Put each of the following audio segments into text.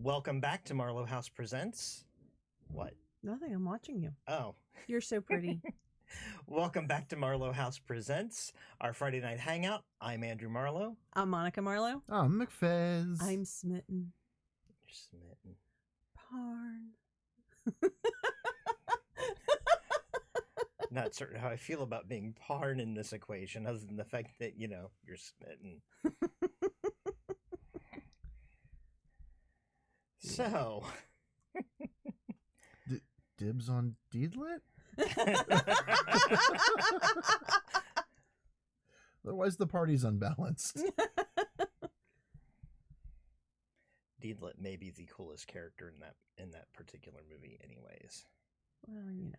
Welcome back to Marlowe House Presents. What? Nothing. I'm watching you. Oh. You're so pretty. Welcome back to Marlowe House Presents, our Friday night hangout. I'm Andrew Marlowe. I'm Monica Marlowe. I'm McFez. I'm smitten. You're smitten. Parn. Not certain how I feel about being Parn in this equation, other than the fact that, you're smitten. So. Dibs on Deedlit? Otherwise, the party's unbalanced. Deedlit may be the coolest character in that particular movie, anyways. Well, I'm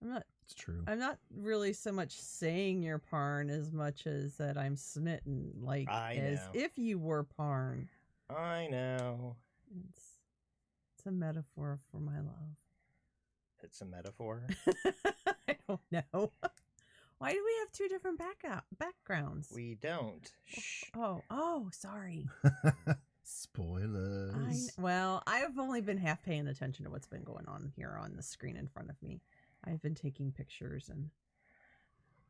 not. It's true. I'm not really so much saying you're Parn as much as that I'm smitten, like as if you were Parn. I know. It's a metaphor for my love. It's a metaphor? I don't know. Why do we have two different backgrounds? We don't. Shh. Oh, sorry. Spoilers. Well, I've only been half paying attention to what's been going on here on the screen in front of me. I've been taking pictures, and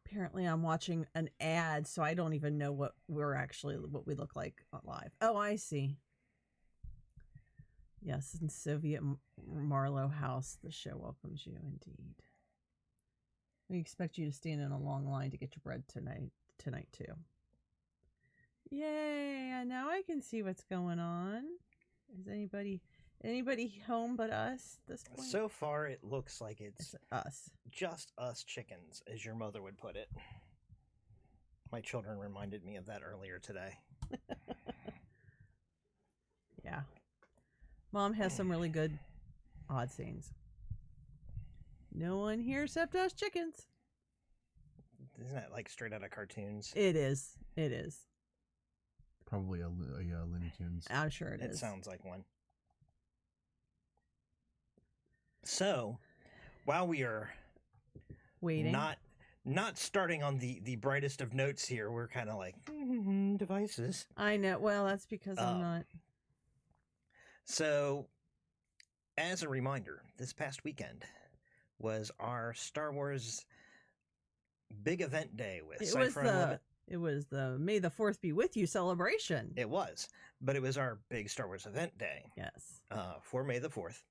apparently I'm watching an ad, so I don't even know what we look like live. Oh, I see. Yes, in Soviet Marlowe House, the show welcomes you indeed. We expect you to stand in a long line to get your bread tonight too. Yay, and now I can see what's going on. Is anybody home but us at this point? So far, it looks like it's us. Just us chickens, as your mother would put it. My children reminded me of that earlier today. Yeah. Mom has some really good odd scenes. No one here except us chickens. Isn't that like straight out of cartoons? It is. Probably a Looney Tunes. I'm sure it is. It sounds like one. So, while we are waiting, not starting on the brightest of notes here, we're kind of like devices. I know. Well, that's because I'm not. So, as a reminder, this past weekend was our Star Wars big event day with Cypher Unlimited. It was the May the 4th be with you celebration. It was, but it was our big Star Wars event day. Yes. For May the 4th.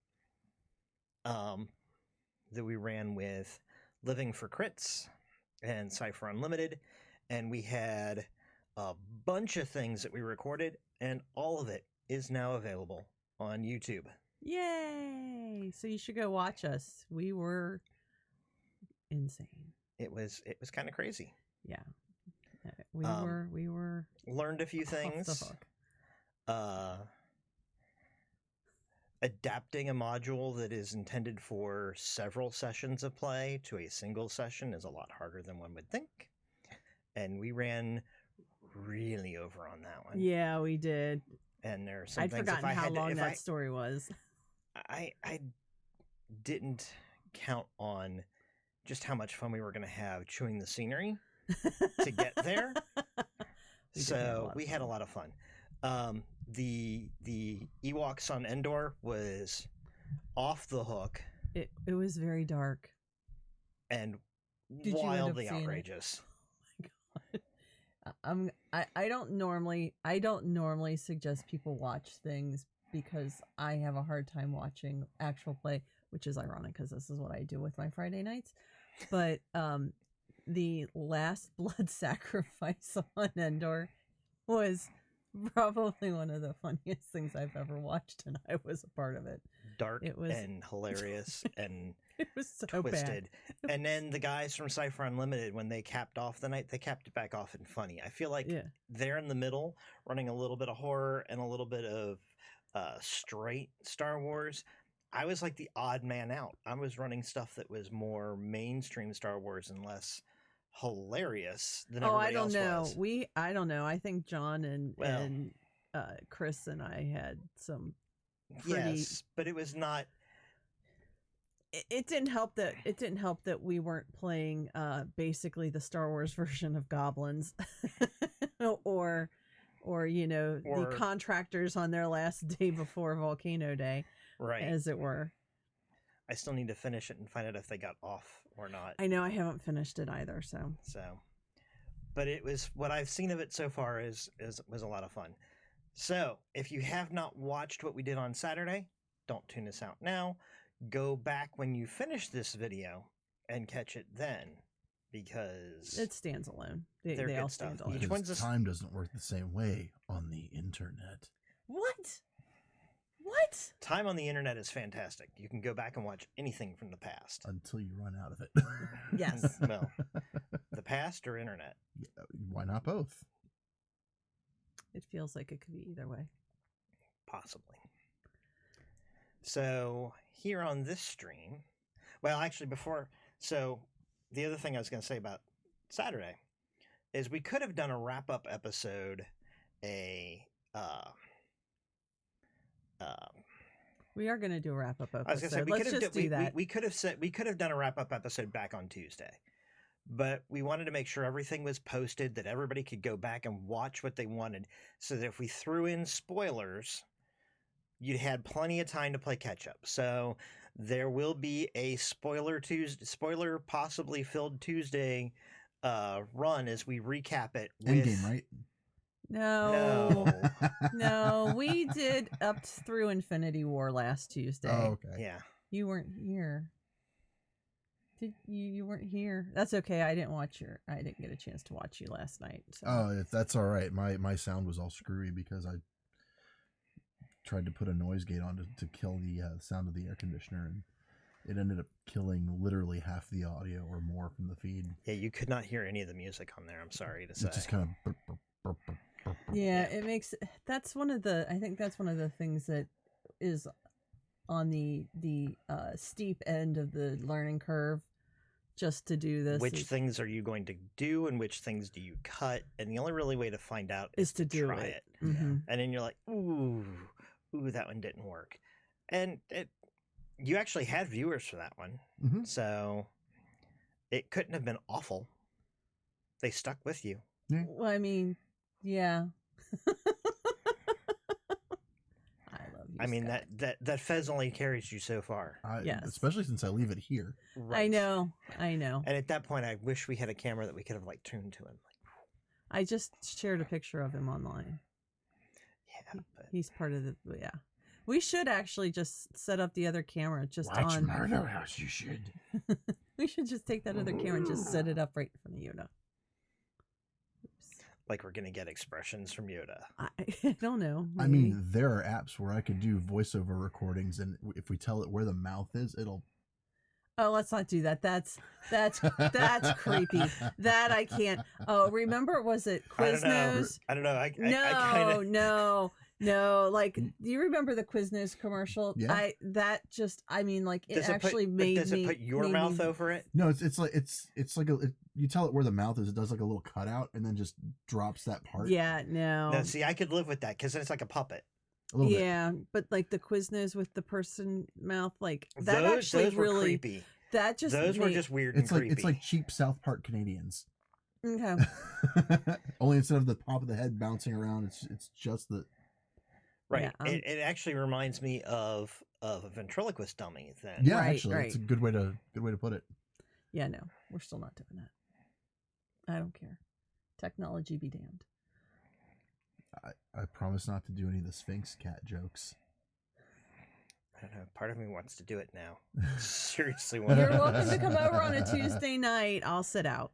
That we ran with Living for Crits and Cypher Unlimited, and we had a bunch of things that we recorded, and all of it is now available on YouTube. Yay! So you should go watch us. We were insane. It was kind of crazy. Yeah. We were learned a few things. Off the hook. Adapting a module that is intended for several sessions of play to a single session is a lot harder than one would think. And we ran really over on that one. Yeah, we did. And there are some I'd things. forgotten how long that story was. I didn't count on just how much fun we were going to have chewing the scenery to get there. So we had a lot of fun. The Ewoks on Endor was off the hook. It was very dark and wildly outrageous. Oh my god! I don't normally suggest people watch things because I have a hard time watching actual play, which is ironic because this is what I do with my Friday nights. But the last blood sacrifice on Endor was probably one of the funniest things I've ever watched, and I was a part of it. Dark and hilarious and it was so twisted. Bad. And then the guys from Cypher Unlimited, when they capped off the night, they capped it back off in funny. I feel like they're in the middle, running a little bit of horror and a little bit of straight Star Wars. I was like the odd man out. I was running stuff that was more mainstream Star Wars and less hilarious than everybody else was. I don't know. I think John and Chris and I had some pretty... Yes, but it was not... It didn't help that we weren't playing basically the Star Wars version of Goblins or or the contractors on their last day before Volcano Day, right, as it were. I still need to finish it and find out if they got off or not. I know I haven't finished it either, so. But it was what I've seen of it so far was a lot of fun. So if you have not watched what we did on Saturday, don't tune us out now. Go back when you finish this video and catch it then, because it stands alone. They good all stuff. stand alone. Each one's Time doesn't work the same way on the internet. What? Time on the internet is fantastic. You can go back and watch anything from the past. Until you run out of it. Yes. Well, the past or internet? Yeah, why not both? It feels like it could be either way. Possibly. So here on this stream, well, actually the other thing I was going to say about Saturday is we could have done a wrap-up episode, we are going to do a wrap-up episode. I was going to say we could have done a wrap-up episode back on Tuesday, but we wanted to make sure everything was posted, that everybody could go back and watch what they wanted, so that if we threw in spoilers, you'd had plenty of time to play catch-up. So there will be a spoiler possibly filled Tuesday run as we recap it. Endgame, right? No, we did up through Infinity War last Tuesday. Oh, okay. Yeah. You weren't here. You weren't here. That's okay. I didn't get a chance to watch you last night. So. Oh, that's all right. My sound was all screwy because I tried to put a noise gate on to kill the sound of the air conditioner, and it ended up killing literally half the audio or more from the feed. Yeah, you could not hear any of the music on there, I'm sorry to say. It just kind of burp, burp, burp, burp, burp. Yeah, it makes I think that's one of the things that is on the steep end of the learning curve just to do this. Which things are you going to do and which things do you cut? And the only really way to find out is to try it. Mm-hmm. And then you're like, ooh, that one didn't work. And you actually had viewers for that one. Mm-hmm. So it couldn't have been awful. They stuck with you. Yeah. Well, I mean, yeah. I love you. I mean, Scott. that Fez only carries you so far. Yes. Especially since I leave it here. Right. I know. And at that point, I wish we had a camera that we could have tuned to him. I just shared a picture of him online. Yeah, but He's part of the We should actually just set up the other camera just Watch on. Murder House, you should. We should just take that other camera and just set it up right in front of Yoda. like we're gonna get expressions from Yoda. I don't know. I mean, there are apps where I could do voiceover recordings, and if we tell it where the mouth is, it'll. Oh, let's not do that. That's creepy. That I can't. Oh, remember, was it Quiznos? I don't know. No. Like, do you remember the Quiznos commercial? Yeah. I mean, like, it Does actually made me. Does it put your mouth over it? No, it's like you tell it where the mouth is. It does like a little cutout and then just drops that part. Yeah, no. No, see, I could live with that because it's like a puppet. A little bit. Yeah, but like the Quiznos with the person mouth, like that those were really creepy. That just were just weird and creepy. It's like cheap South Park Canadians. Okay. Only instead of the top of the head bouncing around, it's just the. Right. Yeah, it actually reminds me of a ventriloquist dummy. Then. Yeah, Right, actually, right. it's a good way to put it. Yeah, no, we're still not doing that. I don't care. Technology be damned. I promise not to do any of the Sphinx cat jokes. I don't know. Part of me wants to do it now. Seriously, You're welcome to come over on a Tuesday night. I'll sit out.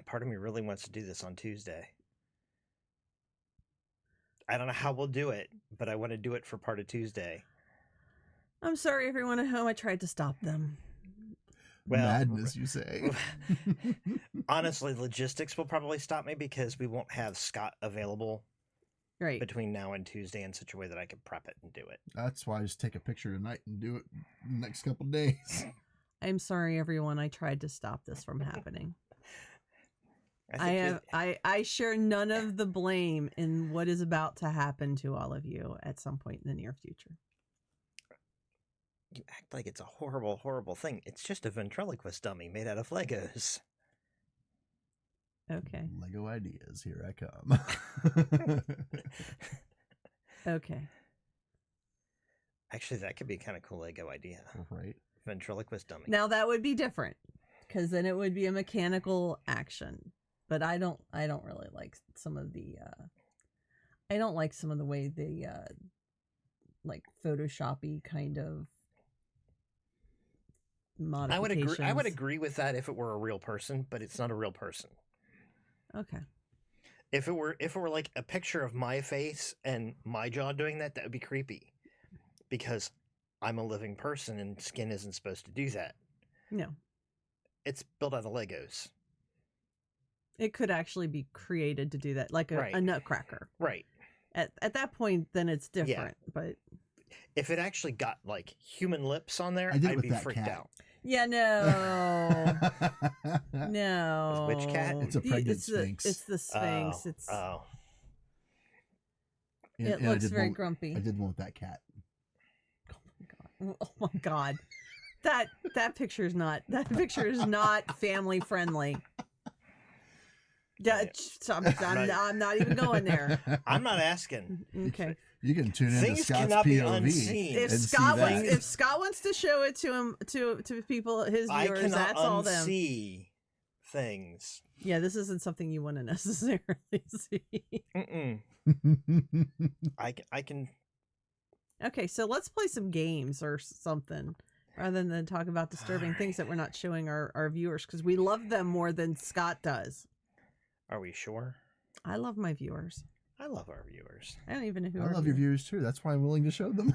Part of me really wants to do this on Tuesday. I don't know how we'll do it, but I want to do it for part of Tuesday. I'm sorry, everyone at home. I tried to stop them. Well, Madness, you say? Honestly, logistics will probably stop me because we won't have Scott available Right. between now and Tuesday in such a way that I can prep it and do it. That's why I just take a picture tonight and do it in the next couple of days. I'm sorry, everyone. I tried to stop this from happening. I I share none of the blame in what is about to happen to all of you at some point in the near future. You act like it's a horrible, horrible thing. It's just a ventriloquist dummy made out of Legos. Okay. Lego ideas. Here I come. Okay. Actually, that could be a kind of cool Lego idea. Right. Ventriloquist dummy. Now that would be different, because then it would be a mechanical action. But I don't really like some of the. I don't like some of the way the like Photoshoppy kind of modifications. I would agree with that if it were a real person, but it's not a real person. Okay. If it were like a picture of my face and my jaw doing that, that would be creepy. Because I'm a living person and skin isn't supposed to do that. No. It's built out of Legos. It could actually be created to do that, like Right. a nutcracker. Right. At that point, then it's different. But If it actually got like human lips on there, I did I'd with be that freaked cat. out. yeah, no, no. Which cat? It's a pregnant sphinx. It's the sphinx. Oh. It looks very grumpy. I did one with that cat. Oh my god, that picture is not family friendly. Yeah, I'm not even going there. I'm not asking. Okay. You can tune into Things Scott's cannot be POV. unseen. If and Scott see wants, that. if Scott wants to show it to him to people, his I viewers, cannot that's all them. unsee things. Yeah, this isn't something you want to necessarily see. Mm-mm. I can. Okay, so let's play some games or something rather than talk about disturbing things that we're not showing our viewers, because we love them more than Scott does. Are we sure? I love my viewers. I love our viewers. I don't even know who. I our love your viewers too. That's why I'm willing to show them.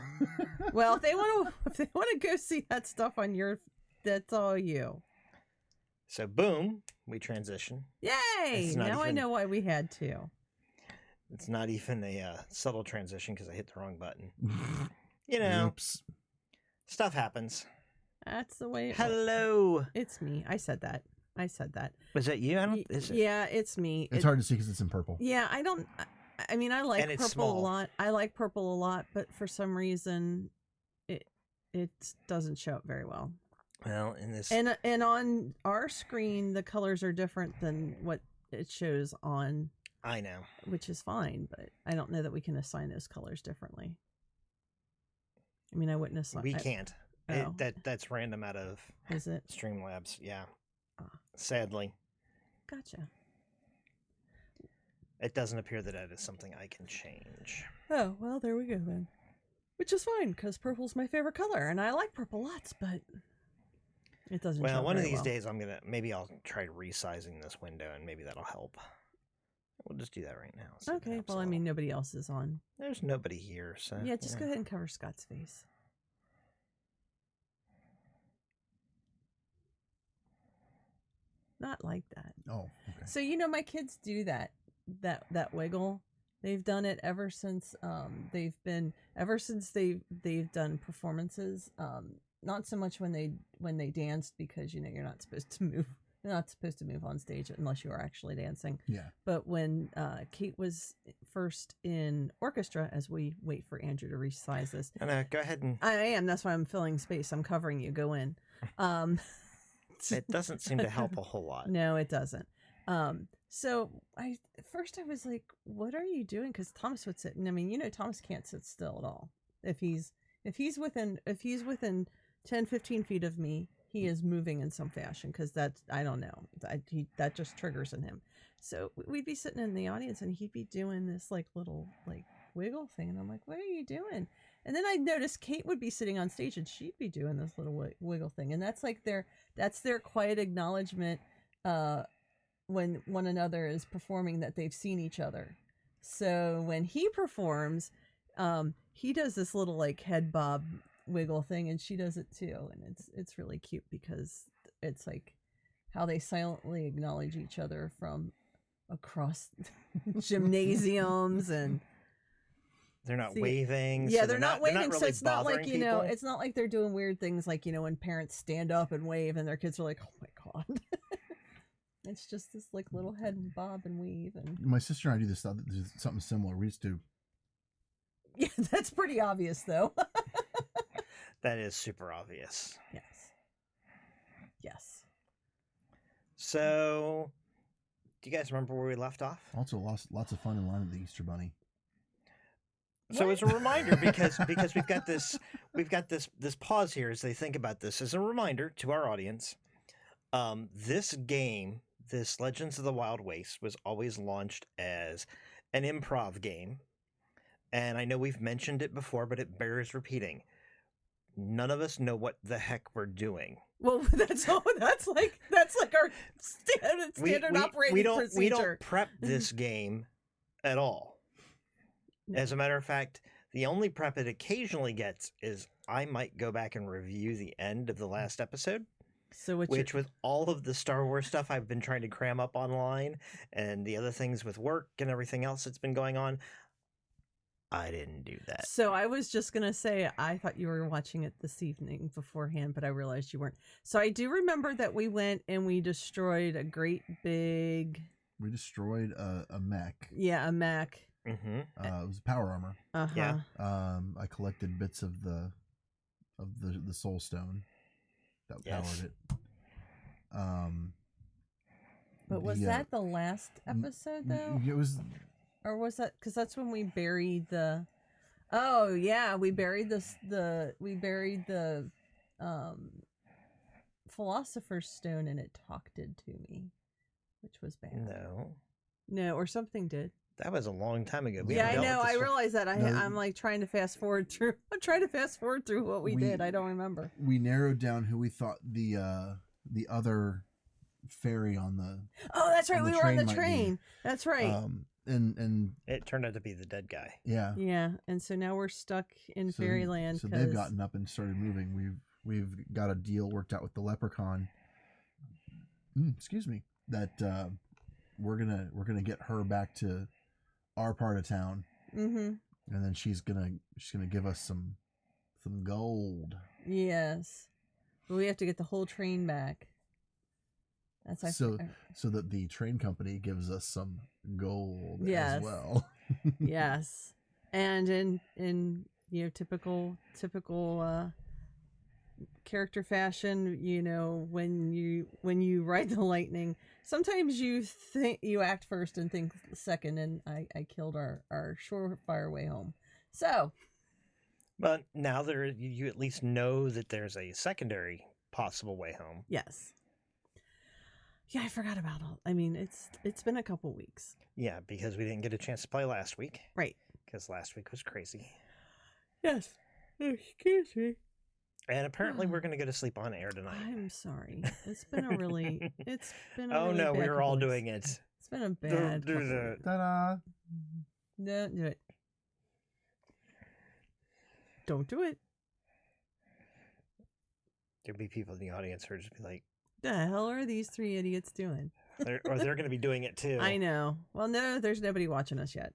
Well, if they want to go see that stuff on your, that's all you. So boom, we transition. Yay! It's not Now I even- know why we had to. It's not even a subtle transition because I hit the wrong button. You know, Oops. stuff happens. That's the way. Hello. It's me. I said that. Was that you? I don't. Is it? Yeah, it's me. It's hard to see because it's in purple. Yeah, I don't. I mean, I like And it's purple small. a lot. I like purple a lot, but for some reason, it doesn't show up very well. Well, in this. And on our screen, the colors are different than what it shows on, I know. which is fine. But I don't know that we can assign those colors differently. I mean, I wouldn't assign. We can't. Oh. That's random out of Is it? Streamlabs. Yeah. Ah. Sadly, Gotcha. it doesn't appear that is something I can change. Oh well, there we go then. Which is fine because purple's my favorite color, and I like purple lots, but it doesn't. show Well, up one of very these well. days maybe I'll try resizing this window and maybe that'll help. We'll just do that right now. see if it Okay. helps Well, a I little. mean, nobody else is on. There's nobody here, so Yeah, just go ahead and cover Scott's face. Not like that. Oh, okay. So my kids do that wiggle. They've done it ever since they've done performances. Not so much when they danced, because you're not supposed to move. You're not supposed to move on stage unless you are actually dancing. Yeah. But when Kate was first in orchestra, as we wait for Andrew to resize this, No, go ahead and. I am. That's why I'm filling space. I'm covering you. Go in. It doesn't seem to help a whole lot. No, it doesn't. So at first I was like, "What are you doing?" Because Thomas would sit, and I mean, Thomas can't sit still at all. If he's within 10, 15 feet of me, he is moving in some fashion, because that's, I don't know, that just triggers in him. So we'd be sitting in the audience, and he'd be doing this little wiggle thing, and I'm like, "What are you doing?" And then I noticed Kate would be sitting on stage, and she'd be doing this little wiggle thing, and that's their quiet acknowledgement when one another is performing that they've seen each other. So when he performs, he does this little head bob wiggle thing, and she does it too, and it's really cute, because it's how they silently acknowledge each other from across gymnasiums, and They're not See, waving. yeah, so they're not waving, really so it's not like bothering people. it's not like they're doing weird things like when parents stand up and wave and their kids are like, "Oh my god." It's just this little head bob and weave, and My sister and I do this stuff. Do something similar. We used to. yeah, that's pretty obvious though. That is super obvious. Yes. So, Do you guys remember where we left off? Also, lots of fun in line with the Easter Bunny. So as a reminder, because we've got this pause here as they think about this, as a reminder to our audience, this game, this Legends of the Wild Waste, was always launched as an improv game, and I know we've mentioned it before, but it bears repeating. None of us know what the heck we're doing. Well, that's like our standard operating procedure. We don't prep this game at all. No. As a matter of fact, the only prep it occasionally gets is I might go back and review the end of the last episode. So which with all of the Star Wars stuff I've been trying to cram up online and the other things with work and everything else that's been going on, I didn't do that. So I was just going to say, I thought you were watching it this evening beforehand, but I realized you weren't. So I do remember that we went and we destroyed a great big... We destroyed a mech. Yeah, a mech. Mm-hmm. It was power armor. Uh-huh. Yeah. I collected bits of the soul stone that powered it. But was that the last episode though? It was. Or was that because that's when we buried the? Oh yeah, we buried the Philosopher's Stone and it talked to me, which was bad. No, or something did. That was a long time ago. Yeah, I know. I realize that. I'm like trying to fast forward through. I'm trying to fast forward through what we did. I don't remember. We narrowed down who we thought the other fairy on the. Oh, that's right. We were on the train. That's right. And it turned out to be the dead guy. Yeah. Yeah, and so now we're stuck in fairyland. So they've gotten up and started moving. We've got a deal worked out with the leprechaun. Excuse me. That we're gonna get her back to our part of town, and then she's gonna give us some gold. Yes, but we have to get the whole train back. That's so that the train company gives us some gold as well. Yes, and in typical character fashion, when you ride the lightning, sometimes you act first and think second, and I killed our surefire way home. So, but now you at least know that there's a secondary possible way home. Yes. Yeah, I forgot about all. I mean, it's been a couple weeks. Yeah, because we didn't get a chance to play last week. Right. Because last week was crazy. Yes. Excuse me. And apparently we're going to go to sleep on air tonight. I'm sorry. It's been a really oh no, we were all doing it. It's been a bad Ta-da. No, do it. Don't do it. There'll be people in the audience who are just be like, the hell are these three idiots doing? They're going to be doing it too. I know. Well, no, there's nobody watching us yet.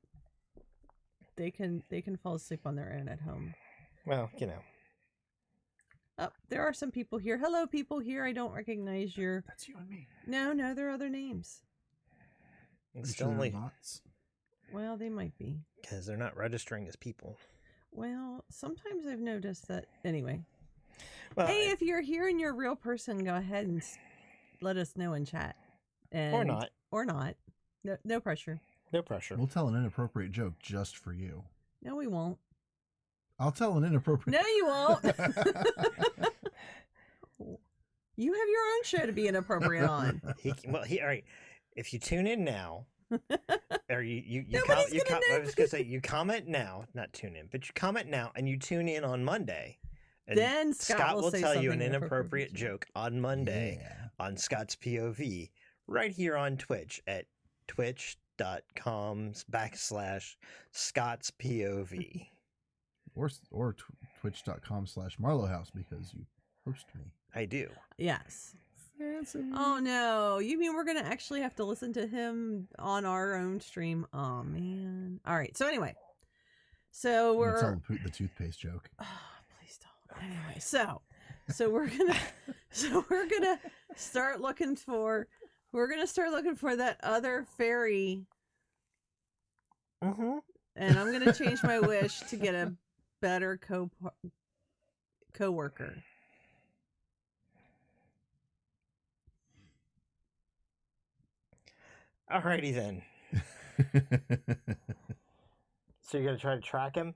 They can fall asleep on their own at home. Well, there are some people here. Hello, people here. I don't recognize your... That's you and me. No, there are other names. It's still only bots. Well, they might be. Because they're not registering as people. Well, sometimes I've noticed that. Anyway. Well, hey, if you're here and you're a real person, go ahead and let us know in chat. Or not. Or not. No pressure. No pressure. We'll tell an inappropriate joke just for you. No, we won't. I'll tell an inappropriate... No, you won't. You have your own show to be inappropriate on. All right. If you tune in now, or you I was going to say, you comment now, not tune in, but you comment now and you tune in on Monday. And then Scott will say tell you an something inappropriate joke on Monday on Scott's POV right here on Twitch at twitch.com/Scott's POV. Or twitch.com/Marlowe House because you host me. I do. Yes. Fancy. Oh no! You mean we're gonna actually have to listen to him on our own stream? Oh man! All right. So anyway, we're tell the toothpaste joke. Oh, please don't. Anyway, so we're gonna start looking for that other fairy. Mm-hmm. And I'm gonna change my wish to get a better co-worker. Alrighty then. So you're gonna try to track him?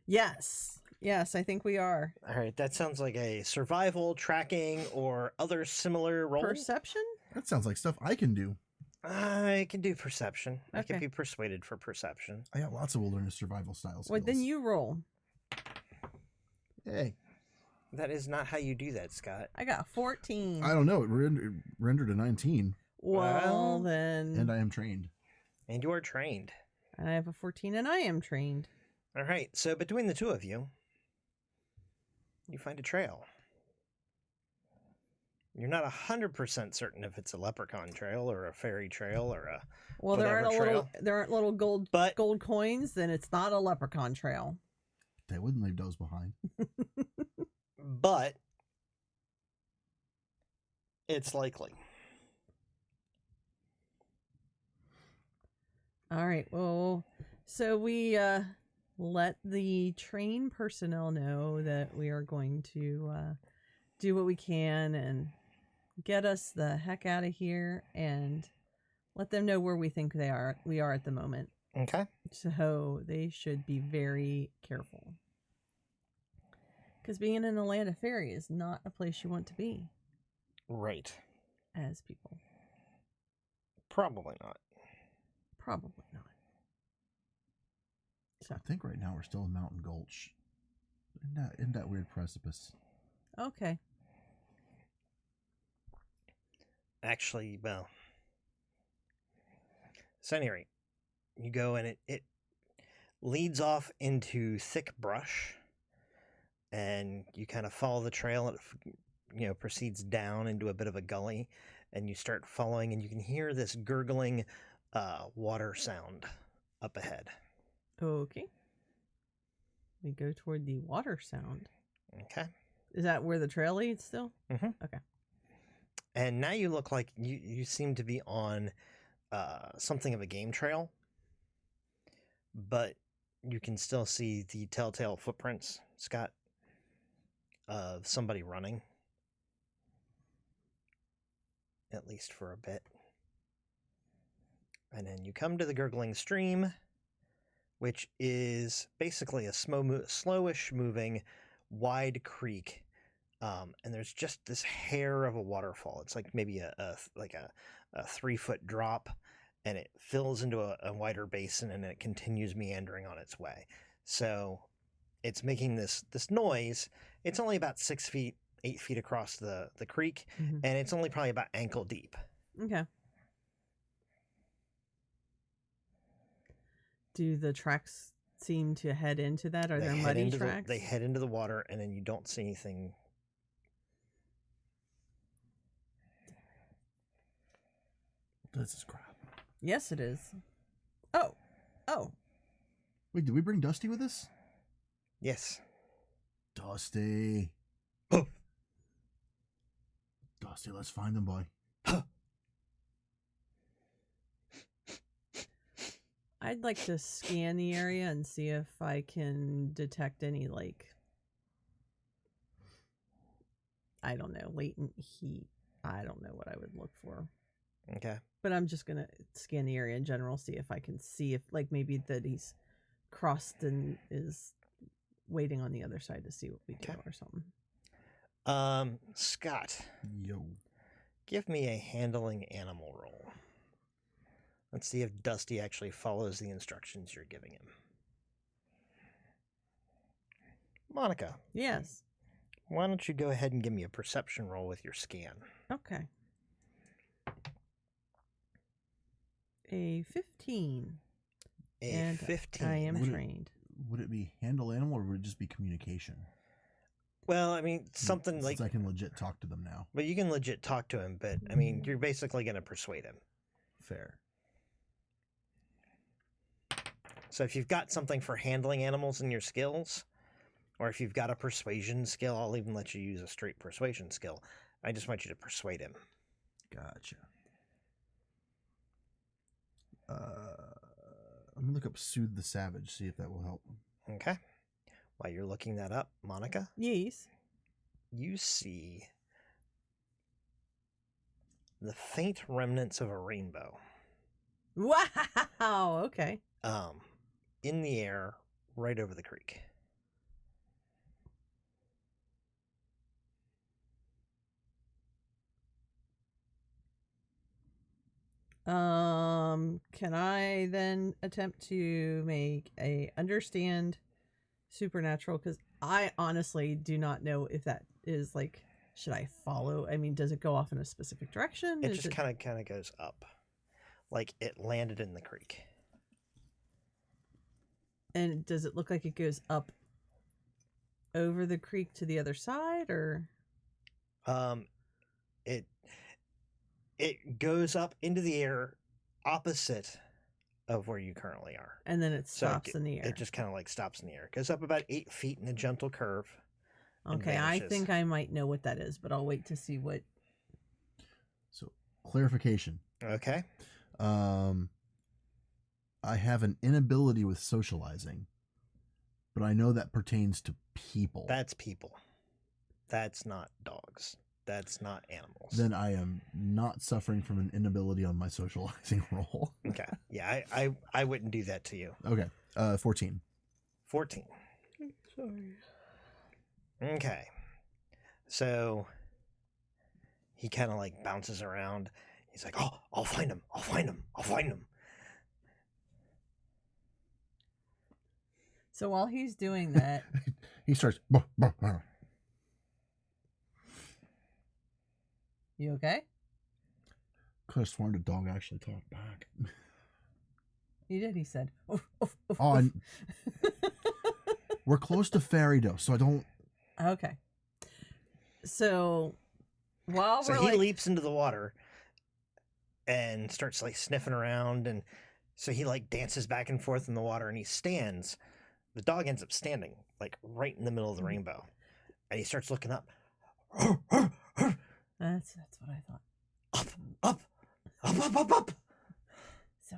Yes. Yes, I think we are. All right, that sounds like a survival, tracking, or other similar role. Perception? That sounds like stuff I can do. I can do perception. I can Okay. be persuaded for perception. I got lots of wilderness survival style skills. Well, then you roll. Hey, That is not how you do that, Scott. I got 14. I don't know. It rendered a 19, Well, then. and I am trained. And you are trained. I have a 14 and I am trained. All right, so between the two of you, you find a trail. You're not 100% certain if it's a leprechaun trail or a fairy trail or a Well, whatever trail. there aren't little gold But coins, then it's not a leprechaun trail. They wouldn't leave those behind. but it's likely. All right. Well, so we let the train personnel know that we are going to do what we can and get us the heck out of here, and let them know where we think we are at the moment. Okay. So they should be very careful, because being in a land of fairy is not a place you want to be Right. as people. Probably not. Probably not. I think right now we're still in Mountain Gulch. In that weird precipice. Okay. Actually, well. So anyway, you go and it leads off into thick brush, and you kind of follow the trail, and it proceeds down into a bit of a gully, and you start following, and you can hear this gurgling water sound up ahead. Okay. We go toward the water sound. Okay. Is that where the trail leads still? Mm-hmm. Okay. And now you look like you seem to be on something of a game trail, but you can still see the telltale footprints, Scott, of somebody running, at least for a bit. And then you come to the gurgling stream, which is basically a slowish moving, wide creek. And there's just this hair of a waterfall. It's like maybe a 3-foot drop, and it fills into a wider basin, and it continues meandering on its way. So it's making this noise. It's only about 6 feet, 8 feet across the creek, Mm-hmm. and it's only probably about ankle deep. Okay. Do the tracks seem to head into that? Are there muddy tracks? They head into the water, and then you don't see anything. This is crap. Yes, it is. Oh. Wait, did we bring Dusty with us? Yes. Dusty. Oh. Dusty, let's find them, boy. I'd like to scan the area and see if I can detect any, I don't know, latent heat. I don't know what I would look for. Okay. But I'm just going to scan the area in general, see if I can see if, maybe that he's crossed and is waiting on the other side to see what we do or something. Scott. Yo. Give me a handling animal roll. Let's see if Dusty actually follows the instructions you're giving him. Monica. Yes. Why don't you go ahead and give me a perception roll with your scan? Okay. A 15. A 15. I am trained. Would it be handle animal, or would it just be communication? Well, I mean, something Since I can legit talk to them now. But you can legit talk to him, but, I mean, you're basically going to persuade him. Fair. So if you've got something for handling animals in your skills, or if you've got a persuasion skill, I'll even let you use a straight persuasion skill. I just want you to persuade him. Gotcha. I'm gonna look up Soothe the Savage, see if that will help. Okay. While you're looking that up, Monica, Yes. you see the faint remnants of a rainbow Wow. Okay. In the air, right over the creek. Can I then attempt to make a understand supernatural? Because I honestly do not know if that is like, should I follow? I mean, does it go off in a specific direction? It just kind of goes up, like it landed in the creek. And does it look like it goes up over the creek to the other side, or? It goes up into the air opposite of where you currently are. And then it stops in the air. It just kind of like stops in the air. It goes up about 8 feet in a gentle curve. Okay, I think I might know what that is, but I'll wait to see what. So, clarification. Okay. I have an inability with socializing, but I know that pertains to people. That's people. That's not dogs. That's not animals. Then I am not suffering from an inability on my socializing roll. Okay. Yeah, I wouldn't do that to you. Okay. 14. 14. Sorry. Okay. So he kind of like bounces around. He's like, "Oh, I'll find him. I'll find him. I'll find him." So while he's doing that, he starts. You okay? Could have sworn the dog actually talked back. He did. He said, "Oof, oof, oof, Oh, oof." We're close to Fairydo, so I don't. Okay. So while So we're he like, leaps into the water and starts like sniffing around, and so he like dances back and forth in the water, and he stands. The dog ends up standing like right in the middle of the rainbow, and he starts looking up. that's what I thought. Up. Up. So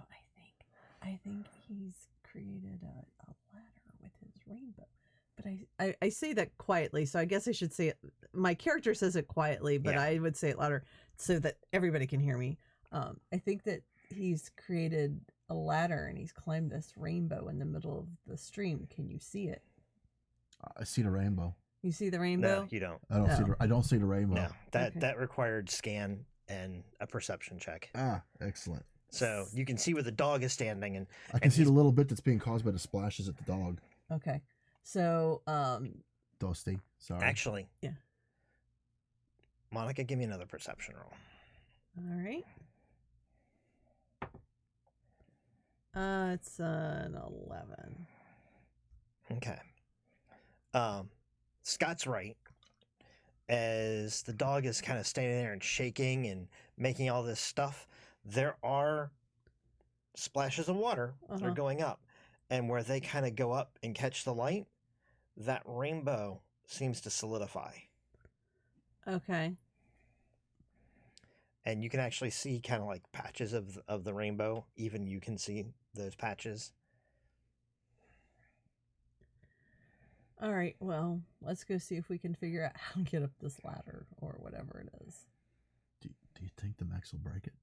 I think he's created a ladder with his rainbow. But I say that quietly, so I guess I should say it. My character says it quietly, but Yeah. I would say it louder so that everybody can hear me. I think that he's created a ladder and he's climbed this rainbow in the middle of the stream. Can you see it? I see the rainbow. You see the rainbow? No, you don't. I don't see the rainbow. No, Okay. that required scan and a perception check. Ah, excellent. So you can see where the dog is standing, and I can see the little bit that's being caused by the splashes at the dog. Okay. So, Dusty. Sorry. actually, Yeah. Monica, give me another perception roll. all right. It's an 11. Okay. Scott's right. As the dog is kind of standing there and shaking and making all this stuff, there are splashes of water that are going up. And where they kind of go up and catch the light, that rainbow seems to solidify. Okay. And you can actually see kind of like patches of the rainbow. Even you can see those patches. All right. Well, let's go see if we can figure out how to get up this ladder or whatever it is. Do you think the Max will break it?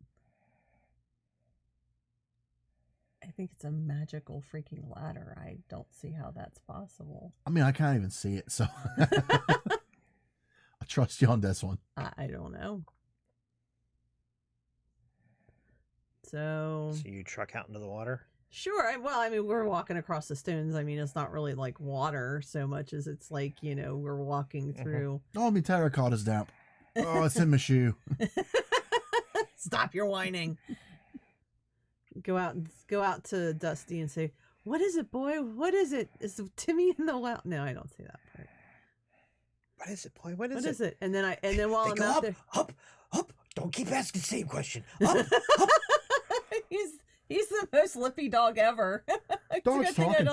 I think it's a magical freaking ladder. I don't see how that's possible. I mean, I can't even see it, so I trust you on this one. I don't know. So you truck out into the water? Sure. Well, I mean, we're walking across the stones. I mean, it's not really like water so much as it's like, we're walking through. Oh, my terracotta's damp. Oh, it's in my shoe. Stop your whining. Go out to Dusty and say, "What is it, boy? What is it? Is Timmy in the well?" No, I don't say that part. What is it, boy? What is it? And then while they I'm go out up, there, up. Don't keep asking the same question. Up. He's the most lippy dog ever. Dog's talking.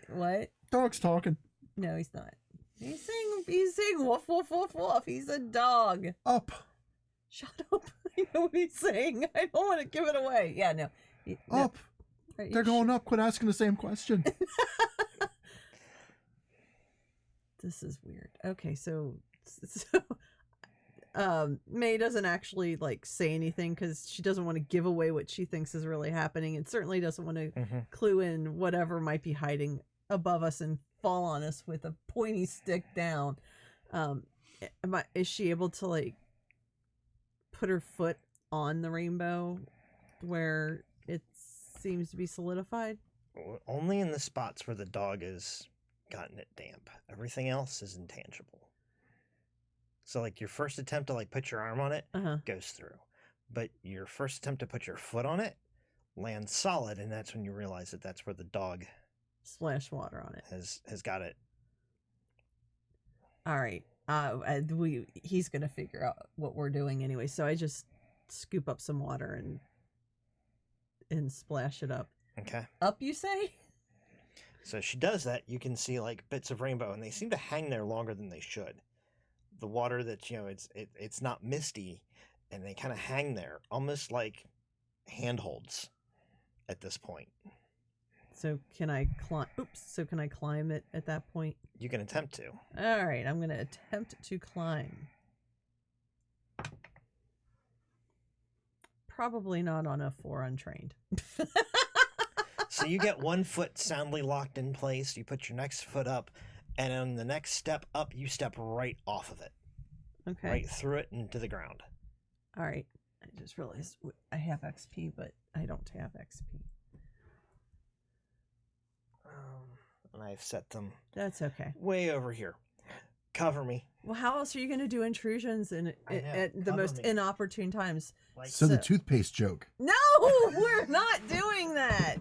What? Dog's talking. No, he's not. He's saying woof woof woof woof. He's a dog. Up. Shut up. I know what he's saying. I don't want to give it away. Yeah, no. Up. They're going up. Quit asking the same question. This is weird. Okay, so May doesn't actually like say anything because she doesn't want to give away what she thinks is really happening, and certainly doesn't want to clue in whatever might be hiding above us and fall on us with a pointy stick down. Is she able to like put her foot on the rainbow where it seems to be solidified? Only in the spots where the dog has gotten it damp. Everything else is intangible. So like your first attempt to like put your arm on it goes through, but your first attempt to put your foot on it lands solid, and that's when you realize that that's where the dog splashed water on it has got it. All right. He's gonna figure out what we're doing anyway, so I just scoop up some water and splash it up. Okay. Up, you say? So she does that. You can see like bits of rainbow, and they seem to hang there longer than they should. The water that it's not misty, and they kind of hang there almost like handholds at this point. So can I climb? Oops. So can I climb it at that point? You can attempt to. All right. I'm gonna attempt to climb. Probably not on a 4 untrained. So you get one foot soundly locked in place. You put your next foot up, and on the next step up, you step right off of it. Okay. Right through it into the ground. All right. I just realized I have XP, but I don't have XP. And I've set them. That's okay. Way over here. Cover me. Well, how else are you going to do intrusions at the most inopportune times? So the toothpaste joke. No, we're not doing that.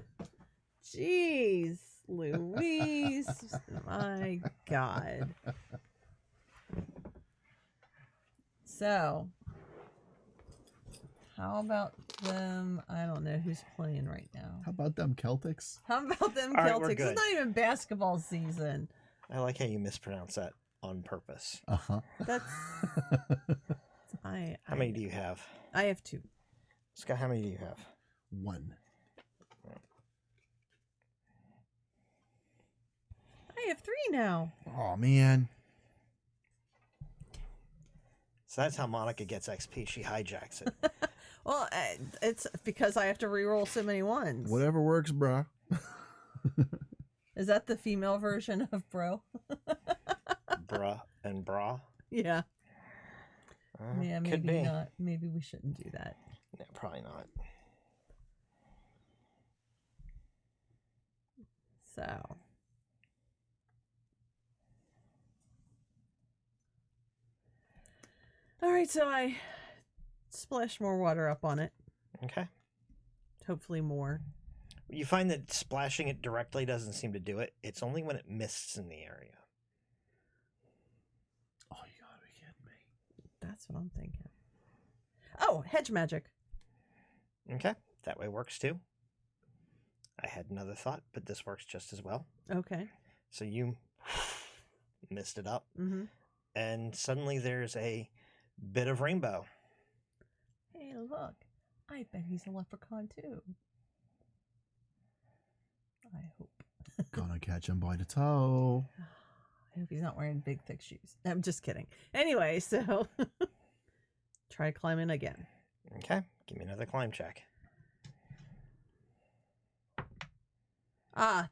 Jeez, Louise. My God. So, how about them? I don't know who's playing right now. How about them Celtics? How about them All right, Celtics? It's not even basketball season. I like how you mispronounce that on purpose. That's. How many do you have? I have 2. Scott, how many do you have? 1. I have 3 now. Oh man. So that's how Monica gets XP. She hijacks it. Well, it's because I have to reroll so many ones. Whatever works, bruh. Is that the female version of bro? Bruh and bra? Yeah. Yeah, maybe could be. not. Maybe we shouldn't do that. Yeah, probably not. So. All right, so I splash more water up on it. Okay. Hopefully more. You find that splashing it directly doesn't seem to do it. It's only when it mists in the area. Oh, you gotta be kidding me. That's what I'm thinking. Oh, hedge magic. Okay. That way works too. I had another thought, but this works just as well. Okay. So you mist it up, Mm-hmm. and suddenly there's a bit of rainbow. Hey, look. I bet he's a leprechaun too. I hope. Gonna catch him by the toe. I hope he's not wearing big, thick shoes. I'm just kidding. Anyway, so try climbing again. Okay. Give me another climb check.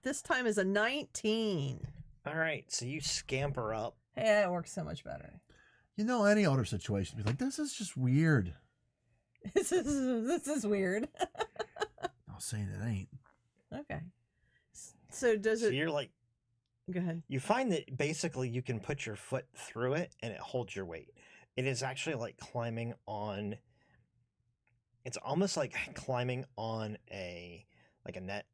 This time is a 19. All right. So you scamper up. Hey, that works so much better. You know, any other situation, be like, this is just weird. This is weird. I'll say it ain't. Okay. So does it? So you're like, go ahead. you find that basically you can put your foot through it and it holds your weight. It is actually like climbing on. It's almost like climbing on a net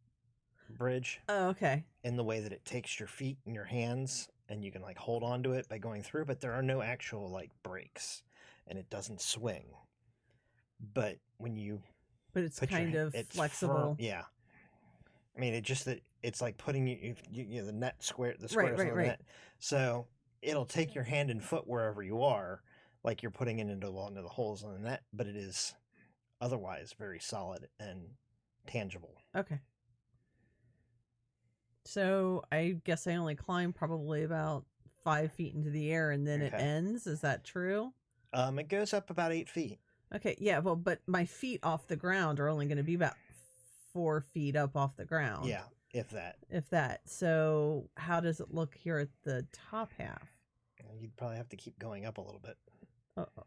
bridge. Oh, okay. In the way that it takes your feet and your hands and you can like hold on to it by going through, but there are no actual like brakes and it doesn't swing. But when you it's kind of flexible. Yeah. I mean, it's like putting you the net square, the squares on the net. So it'll take your hand and foot wherever you are, like you're putting it into one of the holes on the net, but it is otherwise very solid and tangible. Okay. So I guess I only climb probably about 5 feet into the air and then it ends. Is that true? It goes up about 8 feet. Okay, yeah, well, but my feet off the ground are only going to be about 4 feet up off the ground. Yeah, if that. If that. So how does it look here at the top half? You'd probably have to keep going up a little bit.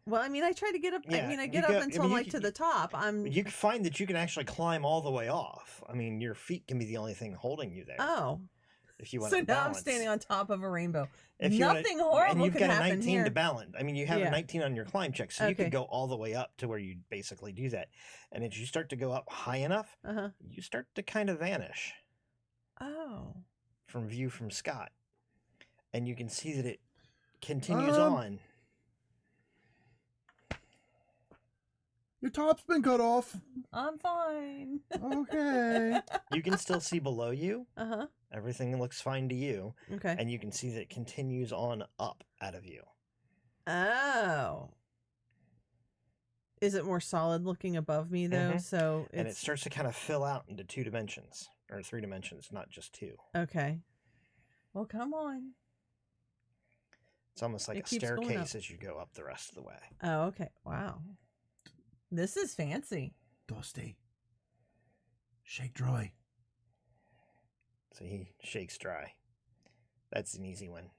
Well, I mean, I try to get up. Yeah, I mean, I you get go- up until I mean, you like can- to the top. You can find that you can actually climb all the way off. I mean, your feet can be the only thing holding you there. Oh, If you want so to now I'm balance. standing on top of a rainbow. If you wanna- Nothing horrible and you've could got a happen 19 here. to balance. I mean, you have Yeah. a 19 on your climb check, so you Okay. could go all the way up to where you basically do that. And as you start to go up high enough, you start to kind of vanish Oh. from view from Scott, and you can see that it continues Um, on. Your top's been cut off. I'm fine. Okay. You can still see below you. Uh-huh. Everything looks fine to you, Okay. and you can see that it continues on up out of you. Oh. Is it more solid looking above me though? Mhm. So it's And it starts to kind of fill out into 2 dimensions or 3 dimensions, not just 2. okay. Well, come on. It's almost like It a keeps going up. staircase as you go up the rest of the way. Oh, okay. Wow. This is fancy. Dusty. Shake dry. So he shakes dry. That's an easy one.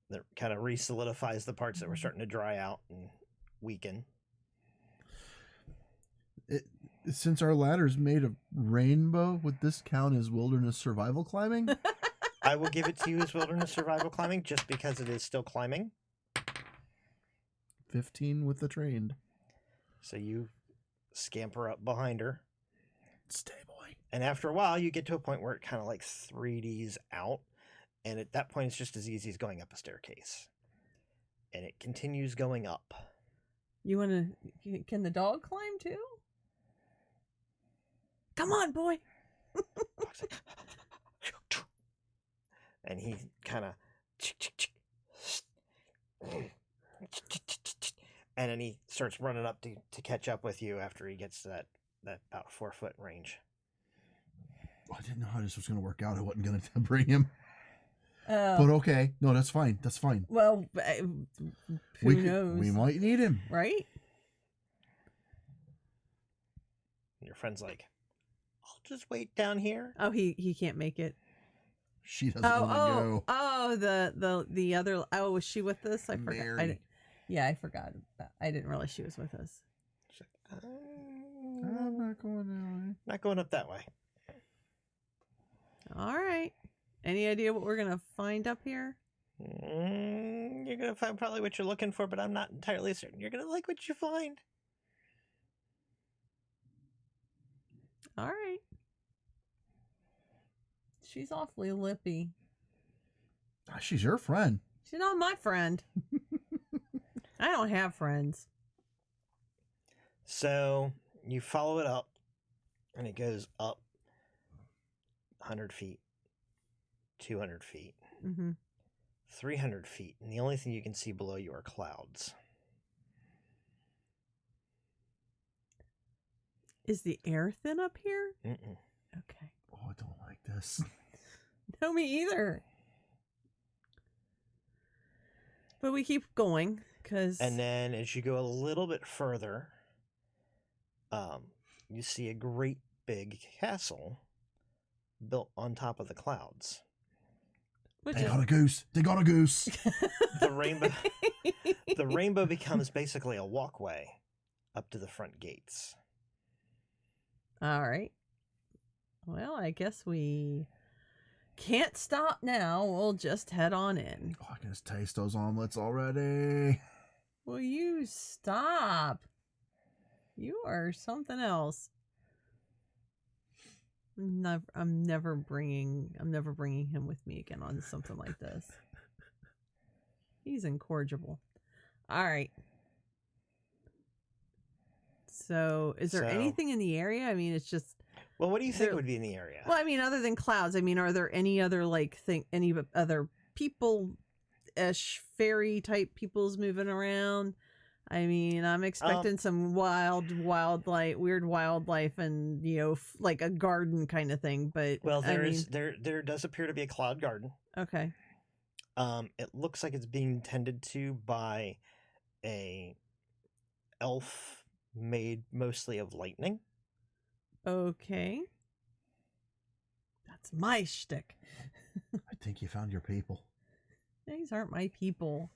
That kind of re-solidifies the parts that were starting to dry out and weaken. Since our ladder's made of rainbow, would this count as wilderness survival climbing? I will give it to you as wilderness survival climbing just because it is still climbing. 15 with the trained. So you scamper up behind her. Stay, boy. And after a while, you get to a point where it kind of like 3Ds out. And at that point, it's just as easy as going up a staircase. And it continues going up. You want to? Can the dog climb too? Come on, boy. And he kind of, and then he starts running up to catch up with you after he gets to that about 4-foot range. I didn't know how this was going to work out. I wasn't going to bring him. Oh. But okay. No, that's fine. That's fine. Well, who knows? We might need him. Right? And your friend's like, I'll just wait down here. Oh, he can't make it. She doesn't want to go. The other. Oh, was she with us? I forgot. Mary. I forgot. I didn't realize she was with us. She's like, I'm not going that way. not going up that way. All right. Any idea what we're gonna find up here? You're gonna find probably what you're looking for, but I'm not entirely certain. You're gonna like what you find. All right. She's awfully lippy. She's your friend. She's not my friend. I don't have friends. So you follow it up, and it goes up 100 feet, 200 feet, Mm-hmm. 300 feet, and the only thing you can see below you are clouds. Is the air thin up here? Mm-mm. Okay. Oh, I don't like this. No, me either. But we keep going because. And then as you go a little bit further, you see a great big castle built on top of the clouds. Which They is got a goose. They got a goose. The rainbow becomes basically a walkway up to the front gates. All right. Well, I guess we can't stop now. We'll just head on in. Oh, I can just taste those omelets already. Will you stop? You are something else. I'm never bringing him with me again on something like this. He's incorrigible. All right. So, is there So- anything in the area? I mean, it's just. Well, what do you think There- would be in the area? Well, I mean, other than clouds, I mean, are there any other any other people-ish fairy type peoples moving around? I mean, I'm expecting some weird wildlife, and like a garden kind of thing. But Well, I mean, there does appear to be a cloud garden. okay, It looks like it's being tended to by a elf made mostly of lightning. Okay. That's my shtick. I think you found your people. These aren't my people.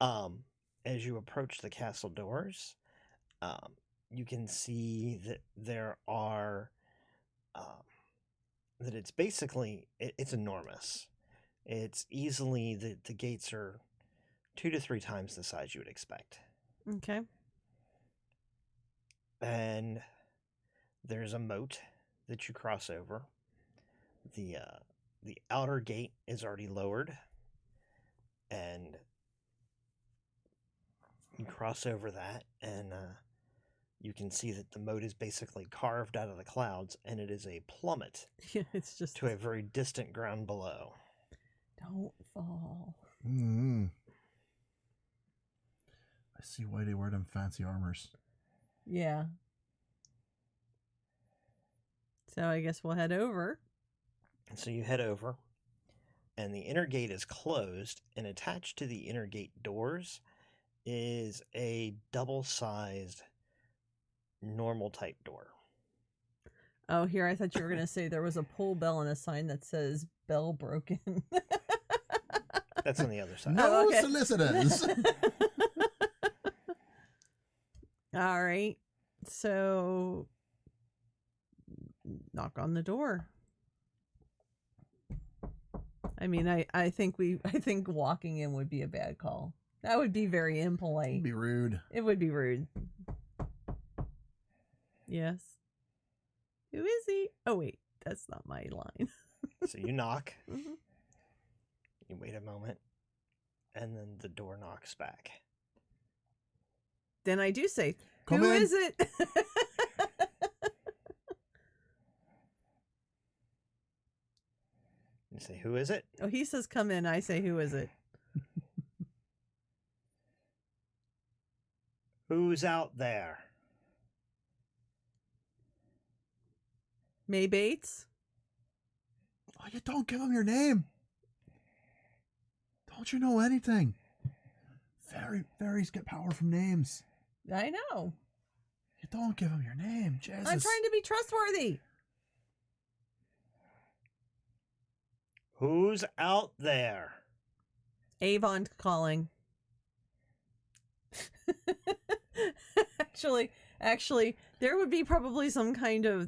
As you approach the castle doors, you can see that there are that it's basically it's enormous. It's easily the gates are 2 to 3 times the size you would expect. Okay. And there's a moat that you cross over. The outer gate is already lowered, and you cross over that, and you can see that the moat is basically carved out of the clouds, and it is a plummet It's just to a very distant ground below. don't fall. Mm-hmm. I see why they wear them fancy armors. Yeah. So I guess we'll head over. So you head over, and the inner gate is closed, and attached to the inner gate doors is a double-sized normal type door. Oh, here I thought you were going to say there was a pull bell and a sign that says bell broken. That's on the other side. No okay. solicitors. All right. So knock on the door. I mean, I think walking in would be a bad call. That would be very impolite. It'd be rude. It would be rude. Yes. Who is he? Oh, wait. That's not my line. So you knock, Mhm. you wait a moment, and then the door knocks back. Then I do say, Come who in. is it? You say, "Who is it?" Oh, he says, come in. I say, who is it? Who's out there? May Bates? Oh, you don't give them your name. Don't you know anything? Fairies get power from names. I know. You don't give them your name. Jesus. I'm trying to be trustworthy. Who's out there? Avon calling. Actually, there would be probably some kind of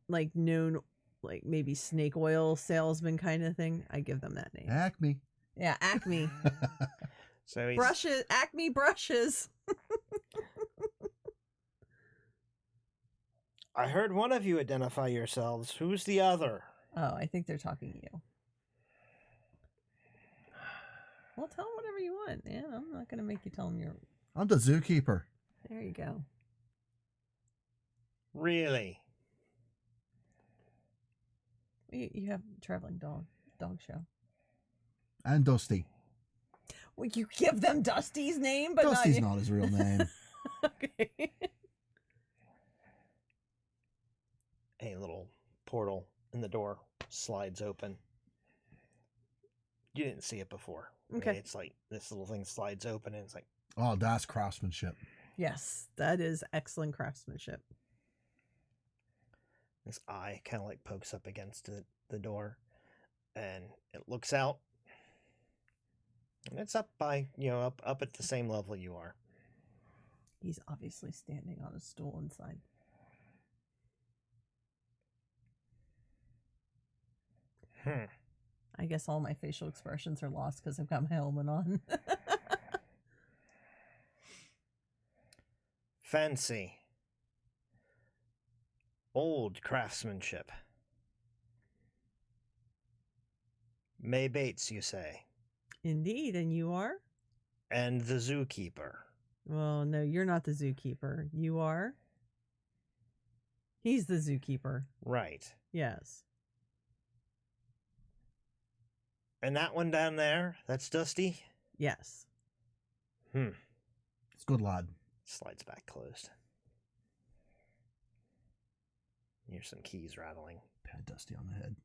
like known, like maybe snake oil salesman kind of thing. I give them that name. Acme. Yeah, Acme. So he's, Brushes, Acme brushes. I heard one of you identify yourselves. Who's the other? Oh, I think they're talking to you. Well, tell them whatever you want. Yeah, I'm not gonna make you tell them you're. I'm the zookeeper. There you go. Really? You have traveling dog show. And Dusty. Well, you give them Dusty's name, but Dusty's not his real name. Okay. A little portal in the door slides open. You didn't see it before. Okay. It's like this little thing slides open, and it's like, Oh, that's craftsmanship. Yes, that is excellent craftsmanship. this eye kind of like pokes up against the door, and it looks out, and it's up by up at the same level you are. He's obviously standing on a stool inside. I guess all my facial expressions are lost because I've got my helmet on. Fancy. Old craftsmanship. May Bates, you say? Indeed, and you are? And the zookeeper. Well, no, you're not the zookeeper. You are? He's the zookeeper. Right. Yes. And that one down there, that's Dusty? Yes. It's good, lad. Slides back closed. Here's some keys rattling. Pat Dusty on the head.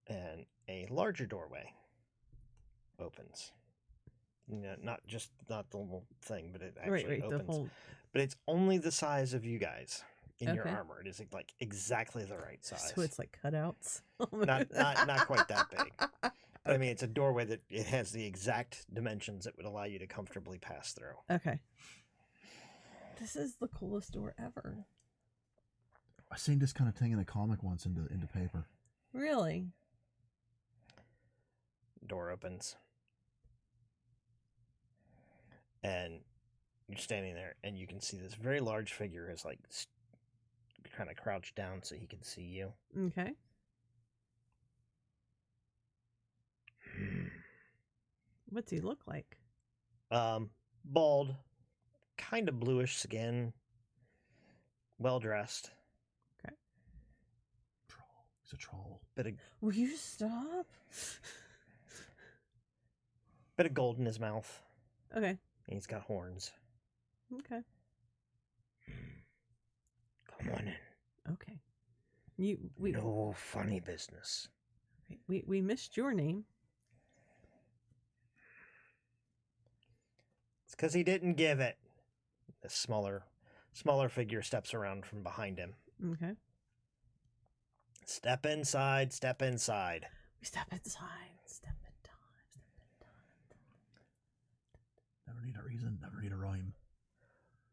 And a larger doorway opens. Not the little thing, but it actually opens. The whole... But it's only the size of you guys in your Okay. armor. It is like exactly the right size. So it's like cutouts. not quite that big. But I mean, it's a doorway that it has the exact dimensions that would allow you to comfortably pass through. Okay. This is the coolest door ever. I seen this kind of thing in a comic once into paper. Really? Door opens. And you're standing there, and you can see this very large figure is like kind of crouched down so he can see you. Okay. What's he look like? Bald, kind of bluish skin, well dressed. Okay. Troll. He's a troll. Will you stop? Bit of gold in his mouth. Okay. And he's got horns. Okay. Come on in. Okay. We No funny business. we missed your name. It's because he didn't give it. The smaller figure steps around from behind him. Okay. Step inside, step inside. We step inside. Step in time. Never need a reason, never need a rhyme.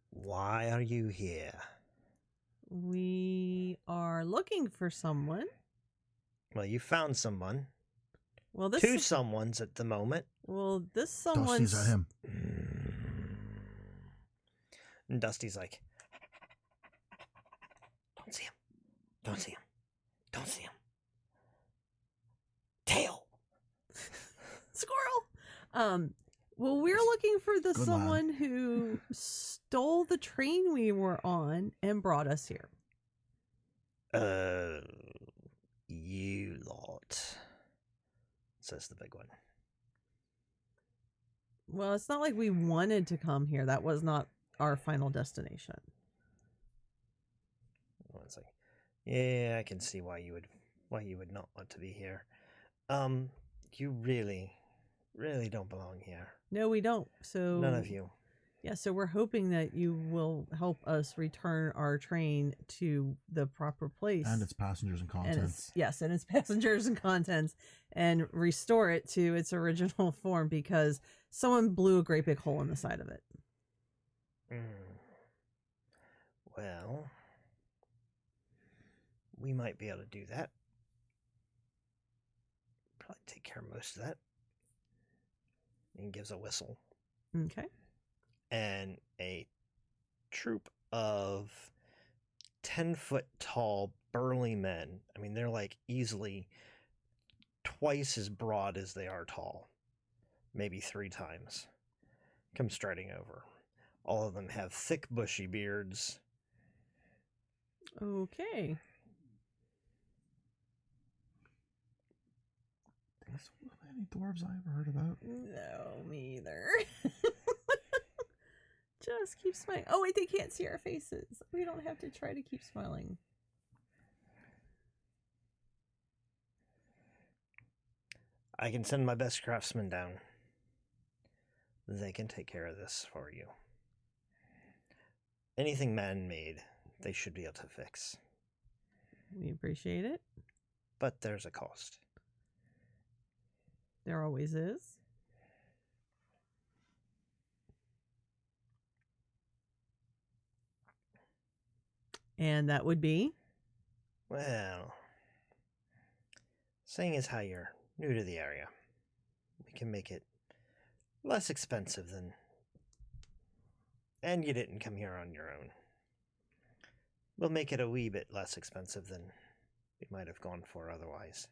Why are you here? We are looking for someone. Well, you found someone. Well, this Two someones at the moment. Well, this Dusty's someone's at him. And Dusty's like, don't see him. Don't see him. Don't see him. Tail. squirrel. Well, we're looking for the Good someone who stole the train we were on and brought us here. You lot, says the big one. Well, it's not like we wanted to come here. That was not our final destination. The one's like, yeah, I can see why you would not want to be here. You really don't belong here. No, we don't. So None of you. Yeah, so we're hoping that you will help us return our train to the proper place. And its passengers and contents. And its passengers and contents, and restore it to its original form because someone blew a great big hole in the side of it. Well, we might be able to do that. Probably take care of most of that. And he gives a whistle. Okay. And a troop of 10-foot tall burly men. I mean, they're like easily twice as broad as they are tall. Maybe 3 times. Come striding over. All of them have thick, bushy beards. Okay. That's any dwarves I ever heard about. No, me either. Just keep smiling. Oh, wait, they can't see our faces. We don't have to try to keep smiling. I can send my best craftsmen down. They can take care of this for you. Anything man-made, they should be able to fix. We appreciate it. But there's a cost. There always is. And that would be? Well, seeing as how you're new to the area, we can make it less expensive than... And you didn't come here on your own. We'll make it a wee bit less expensive than we might have gone for otherwise.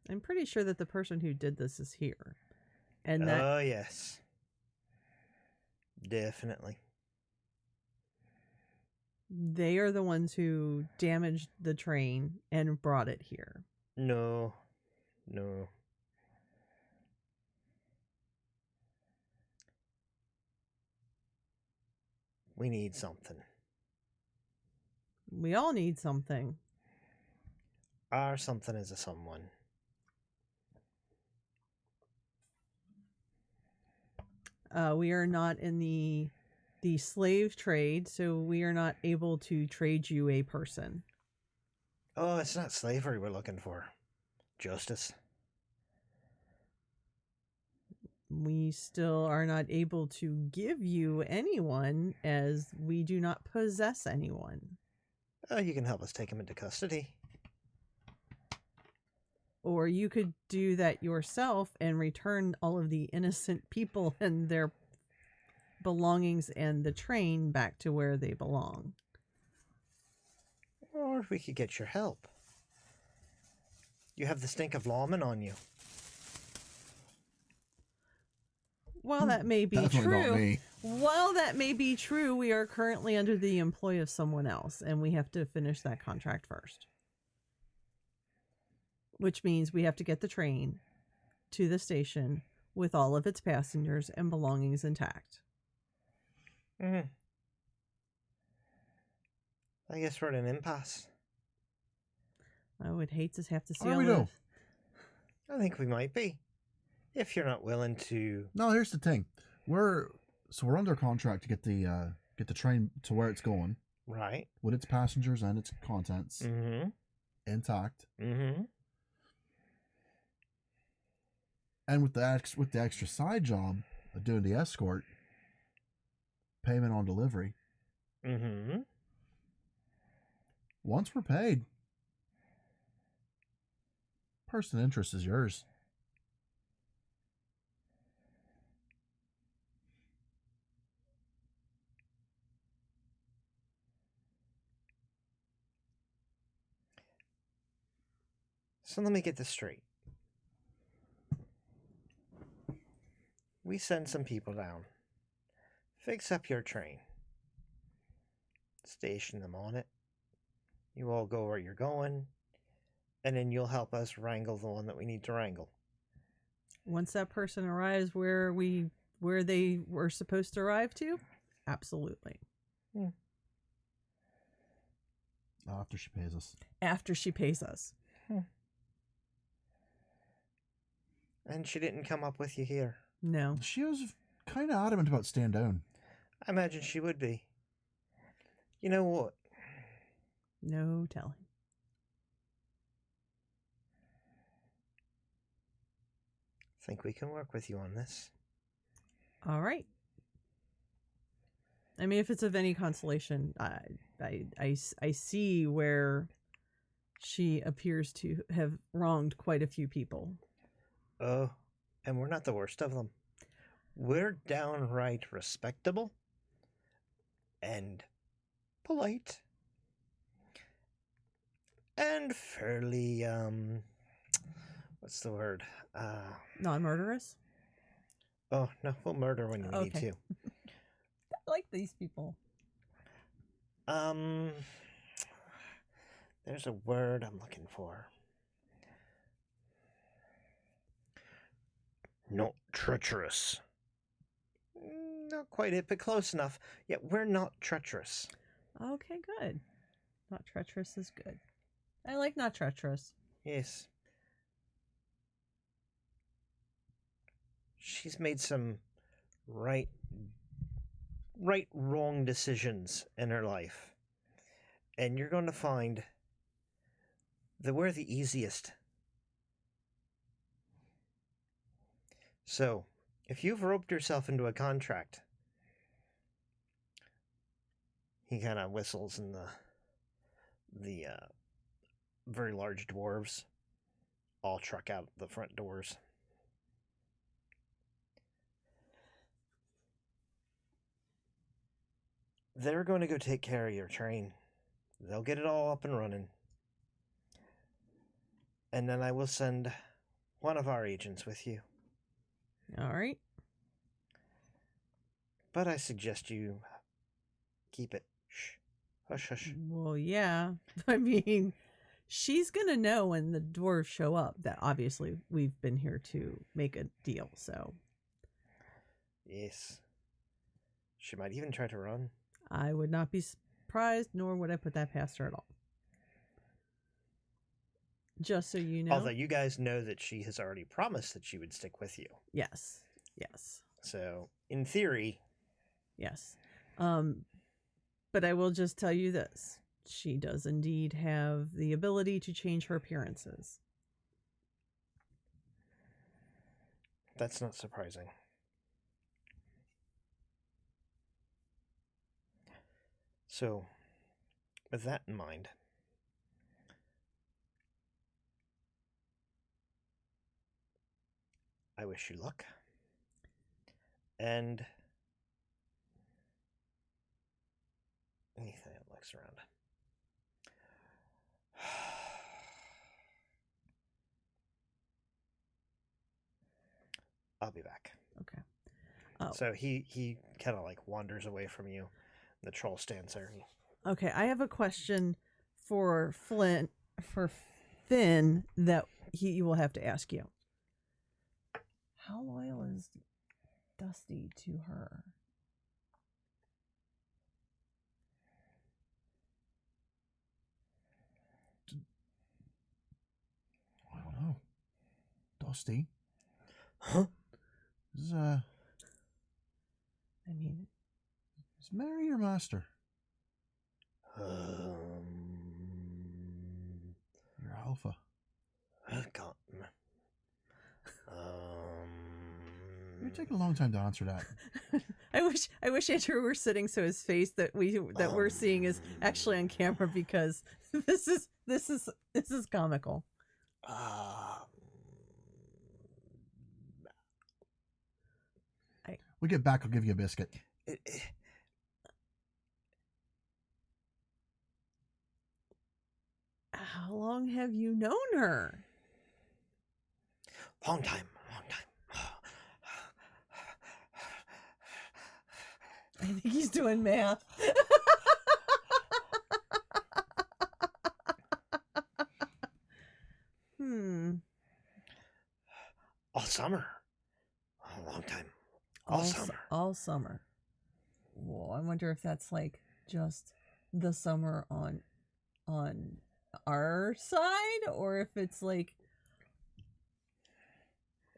I'm pretty sure that the person who did this is here. And that Oh, yes. Definitely. they are the ones who damaged the train and brought it here. No. We need something. We all need something. Our something is a someone. We are not in the slave trade, so we are not able to trade you a person. Oh, it's not slavery we're looking for. Justice. We still are not able to give you anyone, as we do not possess anyone. You can help us take him into custody. Or you could do that yourself and return all of the innocent people and their belongings and the train back to where they belong. Or we could get your help. You have the stink of lawman on you. While that may be Definitely not true, me. while that may be true, we are currently under the employ of someone else, and we have to finish that contract first. Which means we have to get the train to the station with all of its passengers and belongings intact. I guess we're at an impasse. I would hate to have to see Are all we this. though? I think we might be. If you're not willing to... No, here's the thing. We're under contract to get the train to where it's going Right. with its passengers and its contents intact, and with the extra side job of doing the escort, payment on delivery. Once we're paid, person interest is yours. So let me get this straight. We send some people down. Fix up your train. Station them on it. You all go where you're going. And then you'll help us wrangle the one that we need to wrangle. Once that person arrives where they were supposed to arrive to, absolutely. After she pays us. After she pays us. And she didn't come up with you here. No. She was kind of adamant about staying down. I imagine she would be. You know what? No telling. Think we can work with you on this. All right. I mean, if it's of any consolation, I see where she appears to have wronged quite a few people. Oh, and we're not the worst of them. We're downright respectable and polite and fairly, what's the word? Non-murderous? Oh, no, we'll murder when you need to. I like these people. There's a word I'm looking for. Not treacherous. Not quite it, but close enough. Yeah, we're not treacherous. Okay, good. Not treacherous is good. I like not treacherous. Yes. She's made some right wrong decisions in her life. And you're going to find that we're the easiest. So, if you've roped yourself into a contract, he kind of whistles, and the very large dwarves all truck out the front doors. They're going to go take care of your train. They'll get it all up and running. And then I will send one of our agents with you. All right. But I suggest you keep it hush hush. Well, yeah. I mean, she's going to know when the dwarves show up that obviously we've been here to make a deal, so. Yes. She might even try to run. I would not be surprised, nor would I put that past her at all. Just so you know. Although you guys know that she has already promised that she would stick with you. Yes. Yes. So, in theory. Yes. But I will just tell you this. She does indeed have the ability to change her appearances. That's not surprising. So, with that in mind, I wish you luck. And anything that looks around. I'll be back. Okay. Oh. So he kind of like wanders away from you. The troll stands there. Okay, I have a question for Finn that he will have to ask you. How loyal is Dusty to her? I don't know. Dusty? Huh? Is I mean, is Mary your master? Your alpha. I've gotten. You're taking a long time to answer that. I wish Andrew were sitting so his face that we're seeing is actually on camera, because this is comical. We get back, I'll give you a biscuit. How long have you known her? Long time. I think he's doing math. All summer. A long time. All summer. All summer. Well, I wonder if that's like just the summer on our side, or if it's like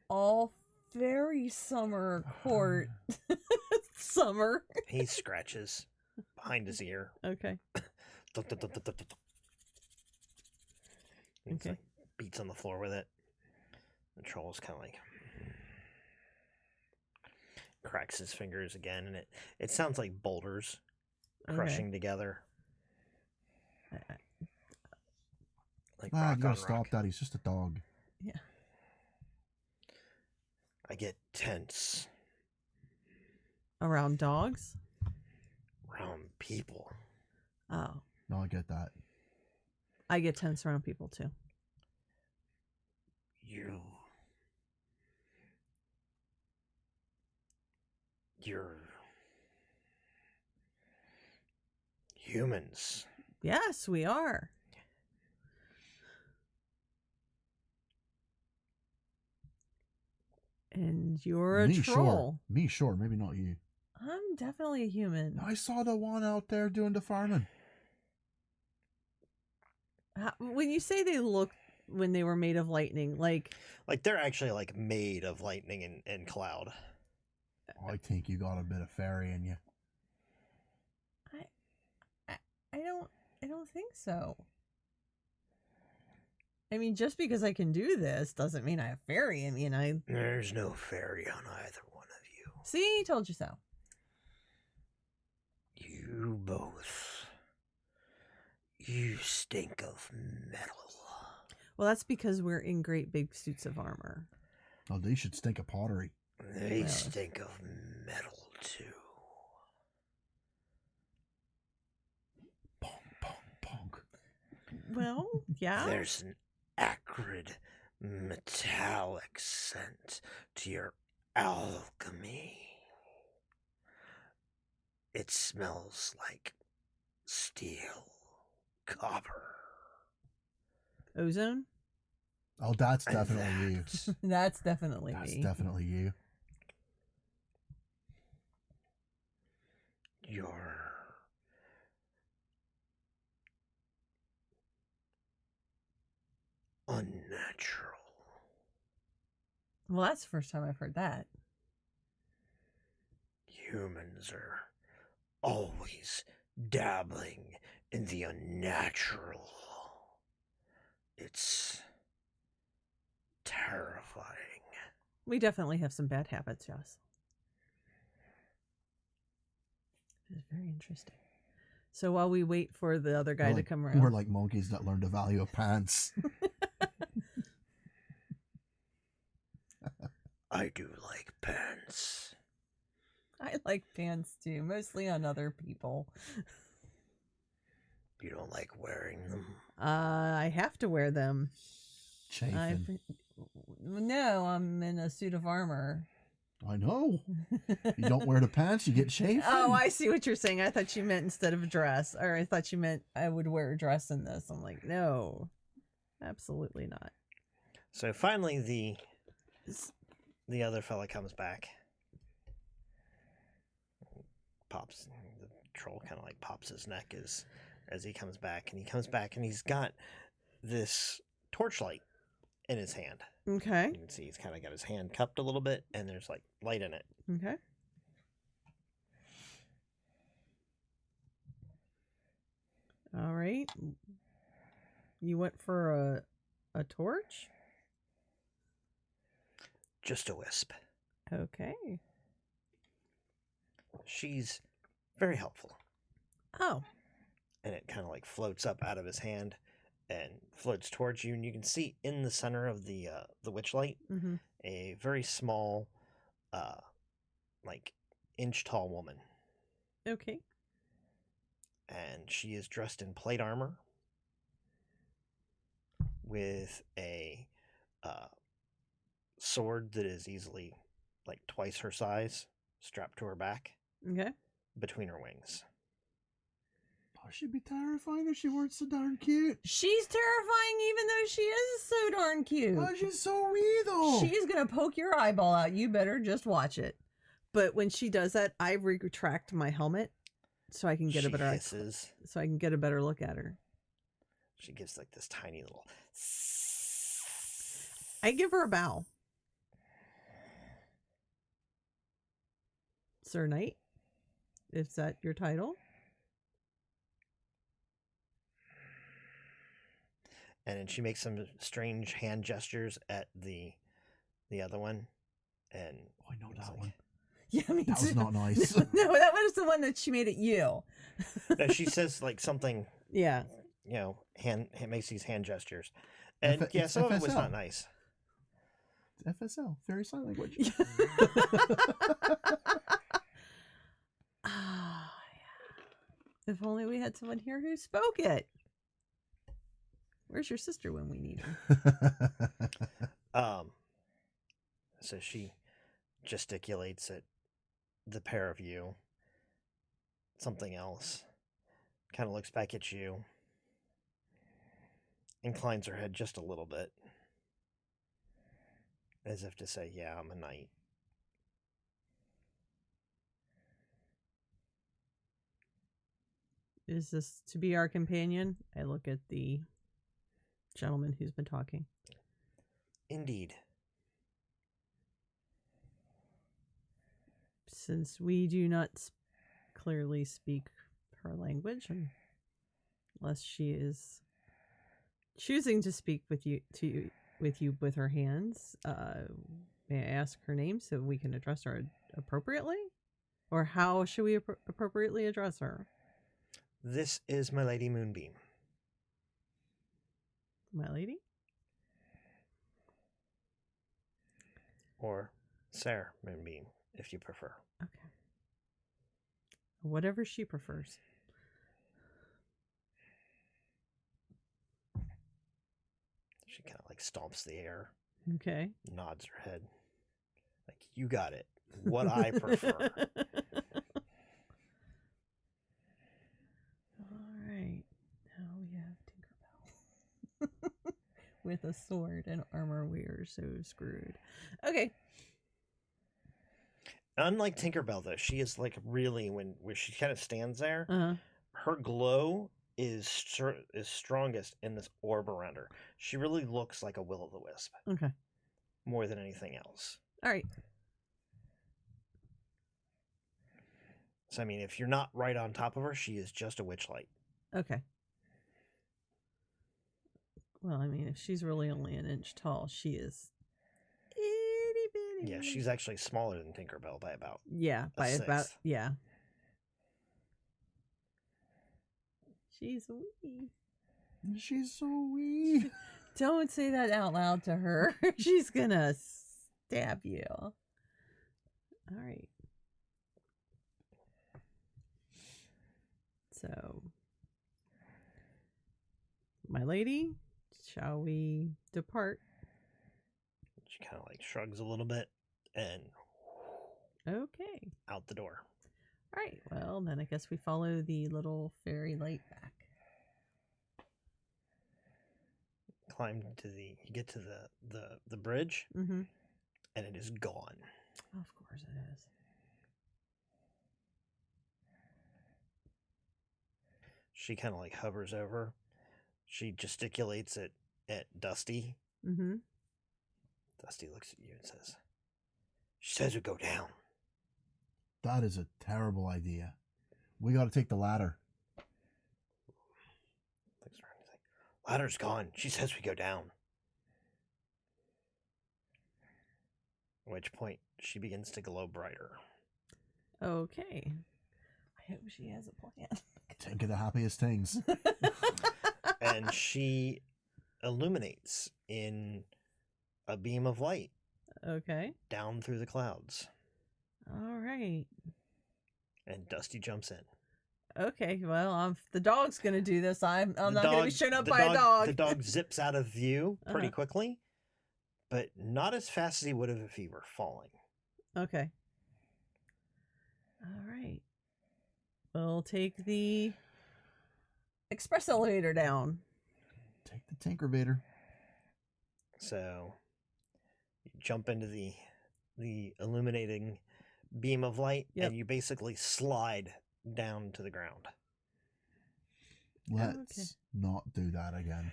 all fairy summer court summer. He scratches behind his ear. Okay. He like beats on the floor with it. The troll's kind of like cracks his fingers again, and it sounds like boulders crushing together. Like you rock gotta on stop rock. that. He's just a dog. Yeah. I get tense Around dogs? around people. Oh. No, I get that. I get tense around people too. You're humans. Yes, we are. And you're a troll. Me, sure. Maybe not you. I'm definitely a human. I saw the one out there doing the farming. When you say they look when they were made of lightning, like they're actually like made of lightning and cloud. I think you got a bit of fairy in you. I don't think so. I mean, just because I can do this doesn't mean I have fairy in me, and There's no fairy on either one of you. See, told you so. You both. You stink of metal. Well, that's because we're in great big suits of armor. Oh, they should stink of pottery. They stink of metal, too. Pong, pong, pong. Well, yeah. There's an acrid, metallic scent to your alchemy. It smells like steel, copper. Ozone? Oh, that's definitely you. That's definitely That's me. definitely you. Your unnatural. Well, that's the first time I've heard that. Humans are always dabbling in the unnatural. It's terrifying. We definitely have some bad habits, yes. It's very interesting. So while we wait for the other guy to come around. We're like monkeys that learn the value of pants. I do like pants. I like pants too, mostly on other people. You don't like wearing them? I have to wear them. Chafing. No, I'm in a suit of armor. I know. You don't wear the pants, you get chafing. Oh, I see what you're saying. I thought you meant instead of a dress. Or I thought you meant I would wear a dress in this. I'm like, no, absolutely not. So finally the other fella comes back. Pops. The troll kind of like pops his neck as he comes back. And he comes back and he's got this torchlight in his hand. Okay. You can see he's kind of got his hand cupped a little bit, and there's like light in it. Okay. All right. You went for a torch? Just a wisp. Okay. She's very helpful. Oh. And it kind of like floats up out of his hand and floats towards you, and you can see in the center of the witch light a very small, like inch-tall woman. Okay. And she is dressed in plate armor with a sword that is easily like twice her size strapped to her back. Okay. Between her wings. Oh, she'd be terrifying if she weren't so darn cute. She's terrifying even though she is so darn cute. Oh, she's so wee though. She's going to poke your eyeball out. You better just watch it. But when she does that, I retract my helmet so I can get a better hisses. So I can get a better look at her. She gives like this tiny little. I give her a bow. Sir Knight, is that your title? And then she makes some strange hand gestures at the other one, and I know that one. Yeah, me that too. was not nice. No, that was the one that she made at you. No, she says like something. Yeah. You know, makes these hand gestures, and some of it was not nice. It's FSL, Fairy Sign Language. Ah, yeah. If only we had someone here who spoke it. Where's your sister when we need her? So she gesticulates at the pair of you. Something else. Kind of looks back at you. Inclines her head just a little bit. As if to say, yeah, I'm a knight. Is this to be our companion? I look at the gentleman who's been talking. Indeed. Since we do not clearly speak her language, unless she is choosing to speak with you with her hands, may I ask her name so we can address her appropriately? Or how should we appropriately address her? This is my Lady Moonbeam. My lady? Or Sarah Moonbeam, if you prefer. Okay. Whatever she prefers. She kind of like stomps the air. Okay. Nods her head. Like, you got it. What I prefer. All right. Now we have Tinkerbell. With a sword and armor, we are so screwed. Okay. Unlike Tinkerbell, though, she is like really, where she kind of stands there, Uh-huh. her glow is strongest in this orb around her. She really looks like a will-o'-the-wisp Okay. more than anything else. All right. So I mean, if you're not right on top of her, she is just a witchlight. Okay. Well, I mean, if she's really only an inch tall, she is itty bitty. Yeah, she's actually smaller than Tinkerbell by about. by about sixth. yeah. She's wee. She's so wee. Don't say that out loud to her. She's gonna stab you. All right. So, my lady, shall we depart? She kind of like shrugs a little bit and Okay. out the door. All right. Well, then I guess we follow the little fairy light back. Climb to you get to the bridge, Mm-hmm. and it is gone. Of course it is. She kind of like hovers over. She gesticulates at Dusty. Mm-hmm. Dusty looks at you and says, "She says we go down." That is a terrible idea. We got to take the ladder. Looks around. He's like, "Ladder's gone. She says we go down." At which point she begins to glow brighter. Okay. I hope she has a plan. Think of the happiest things. And she illuminates in a beam of light Okay. down through the clouds. All right. And Dusty jumps in. Okay. Well, the dog's gonna do this. I'm not gonna be shown up by a dog. The dog zips out of view pretty Uh-huh. quickly, but not as fast as he would have if he were falling. Okay. All right. We'll take the express elevator down. Take the Tinkervator. So you jump into the illuminating beam of light, Yep. and you basically slide down to the ground. Let's not do that again.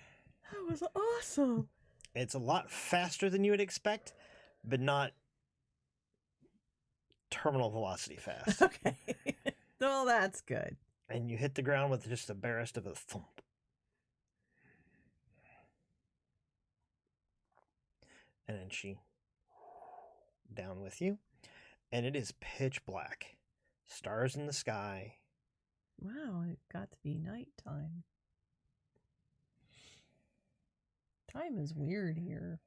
That was awesome. It's a lot faster than you would expect, but not terminal velocity fast. Okay. Well, that's good. And you hit the ground with just the barest of a thump. And then she down with you. And it is pitch black. Stars in the sky. Wow, it got to be nighttime. Time is weird here.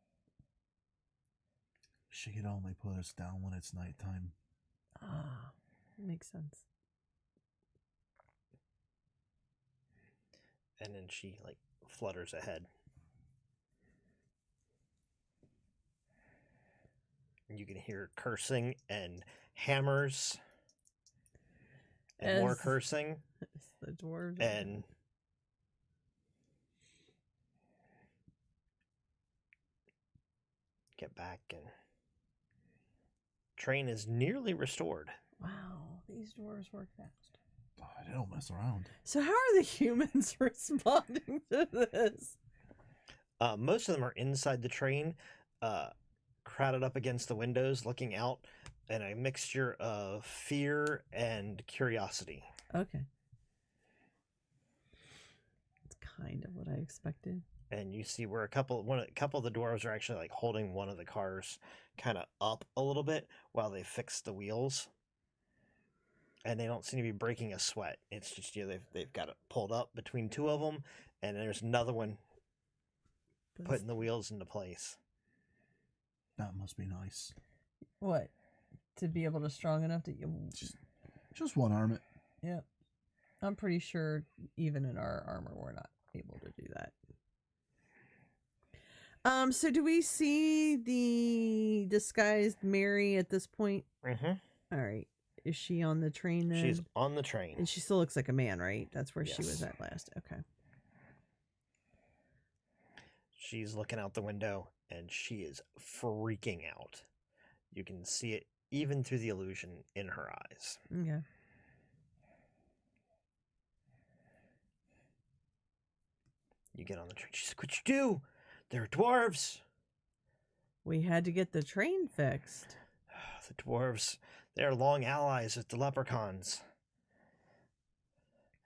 She could only put us down when it's nighttime. Ah, makes sense. And then she like flutters ahead. You can hear cursing and hammers and more As- cursing It's the dwarves. and get back, and train is nearly restored. Wow, these dwarves work fast. Oh, they don't mess around. So how are the humans responding to this? Most of them are inside the train, crowded up against the windows, looking out, and a mixture of fear and curiosity. Okay. It's kind of what I expected. And you see where a couple of the dwarves are actually like holding one of the cars kind of up a little bit while they fix the wheels. And they don't seem to be breaking a sweat. It's just they've got it pulled up between two of them, and there's another one putting the wheels into place. That must be nice. What? To be able to strong enough to Just one arm it. Yep. I'm pretty sure even in our armor we're not able to do that. So do we see the disguised Mary at this point? Mm-hmm. All right. Is she on the train then? She's on the train. And she still looks like a man, right? That's where she was Yes. at last. Okay. She's looking out the window, and she is freaking out. You can see it even through the illusion in her eyes. Okay. get on the train. She's like, "What you do? They're dwarves." We had to get the train fixed. The dwarves, they're long allies with the leprechauns.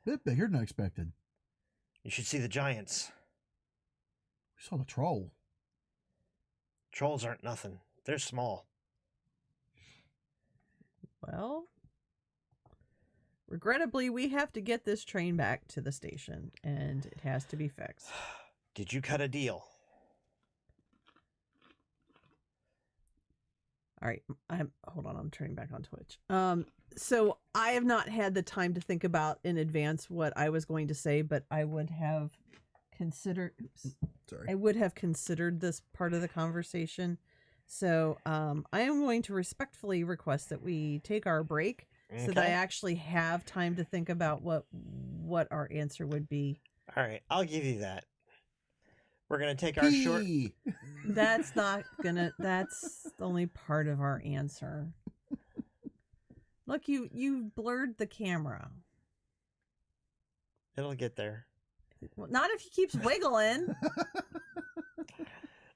Bit bigger than I expected. You should see the giants. We saw the troll. Trolls aren't nothing. They're small. Well, regrettably, we have to get this train back to the station, and it has to be fixed. Did you cut a deal? All right, hold on. I'm turning back on Twitch. So I have not had the time to think about in advance what I was going to say, but I would have considered. Oops, Sorry. I would have considered this part of the conversation. So I am going to respectfully request that we take our break so that I actually have time to think about what our answer would be. All right, I'll give you that. We're gonna take our short. That's not gonna. That's only part of our answer. Look, you blurred the camera. It'll get there. Well, not if he keeps wiggling.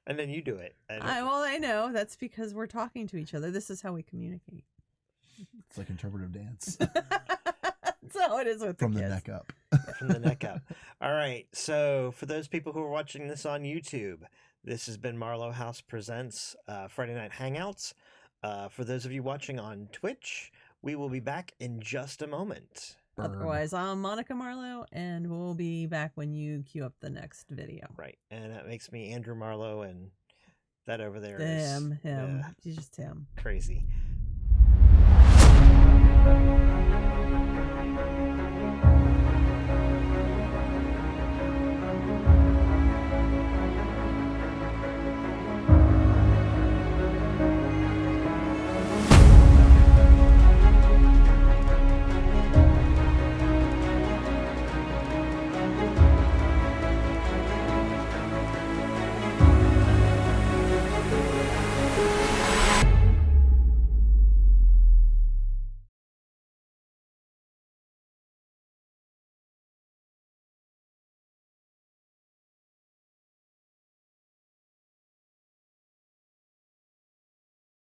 And then you do it. Well, I know. That's because we're talking to each other. This is how we communicate. It's like interpretive dance. That's how it is with From the the kids. neck up. From the neck up. All right. So for those people who are watching this on YouTube, this has been Marlowe House Presents Friday Night Hangouts. For those of you watching on Twitch, we will be back in just a moment. Otherwise, I'm Monica Marlowe, and we'll be back when you queue up the next video. Right. And that makes me Andrew Marlowe, and that over there Him. He's just him. crazy.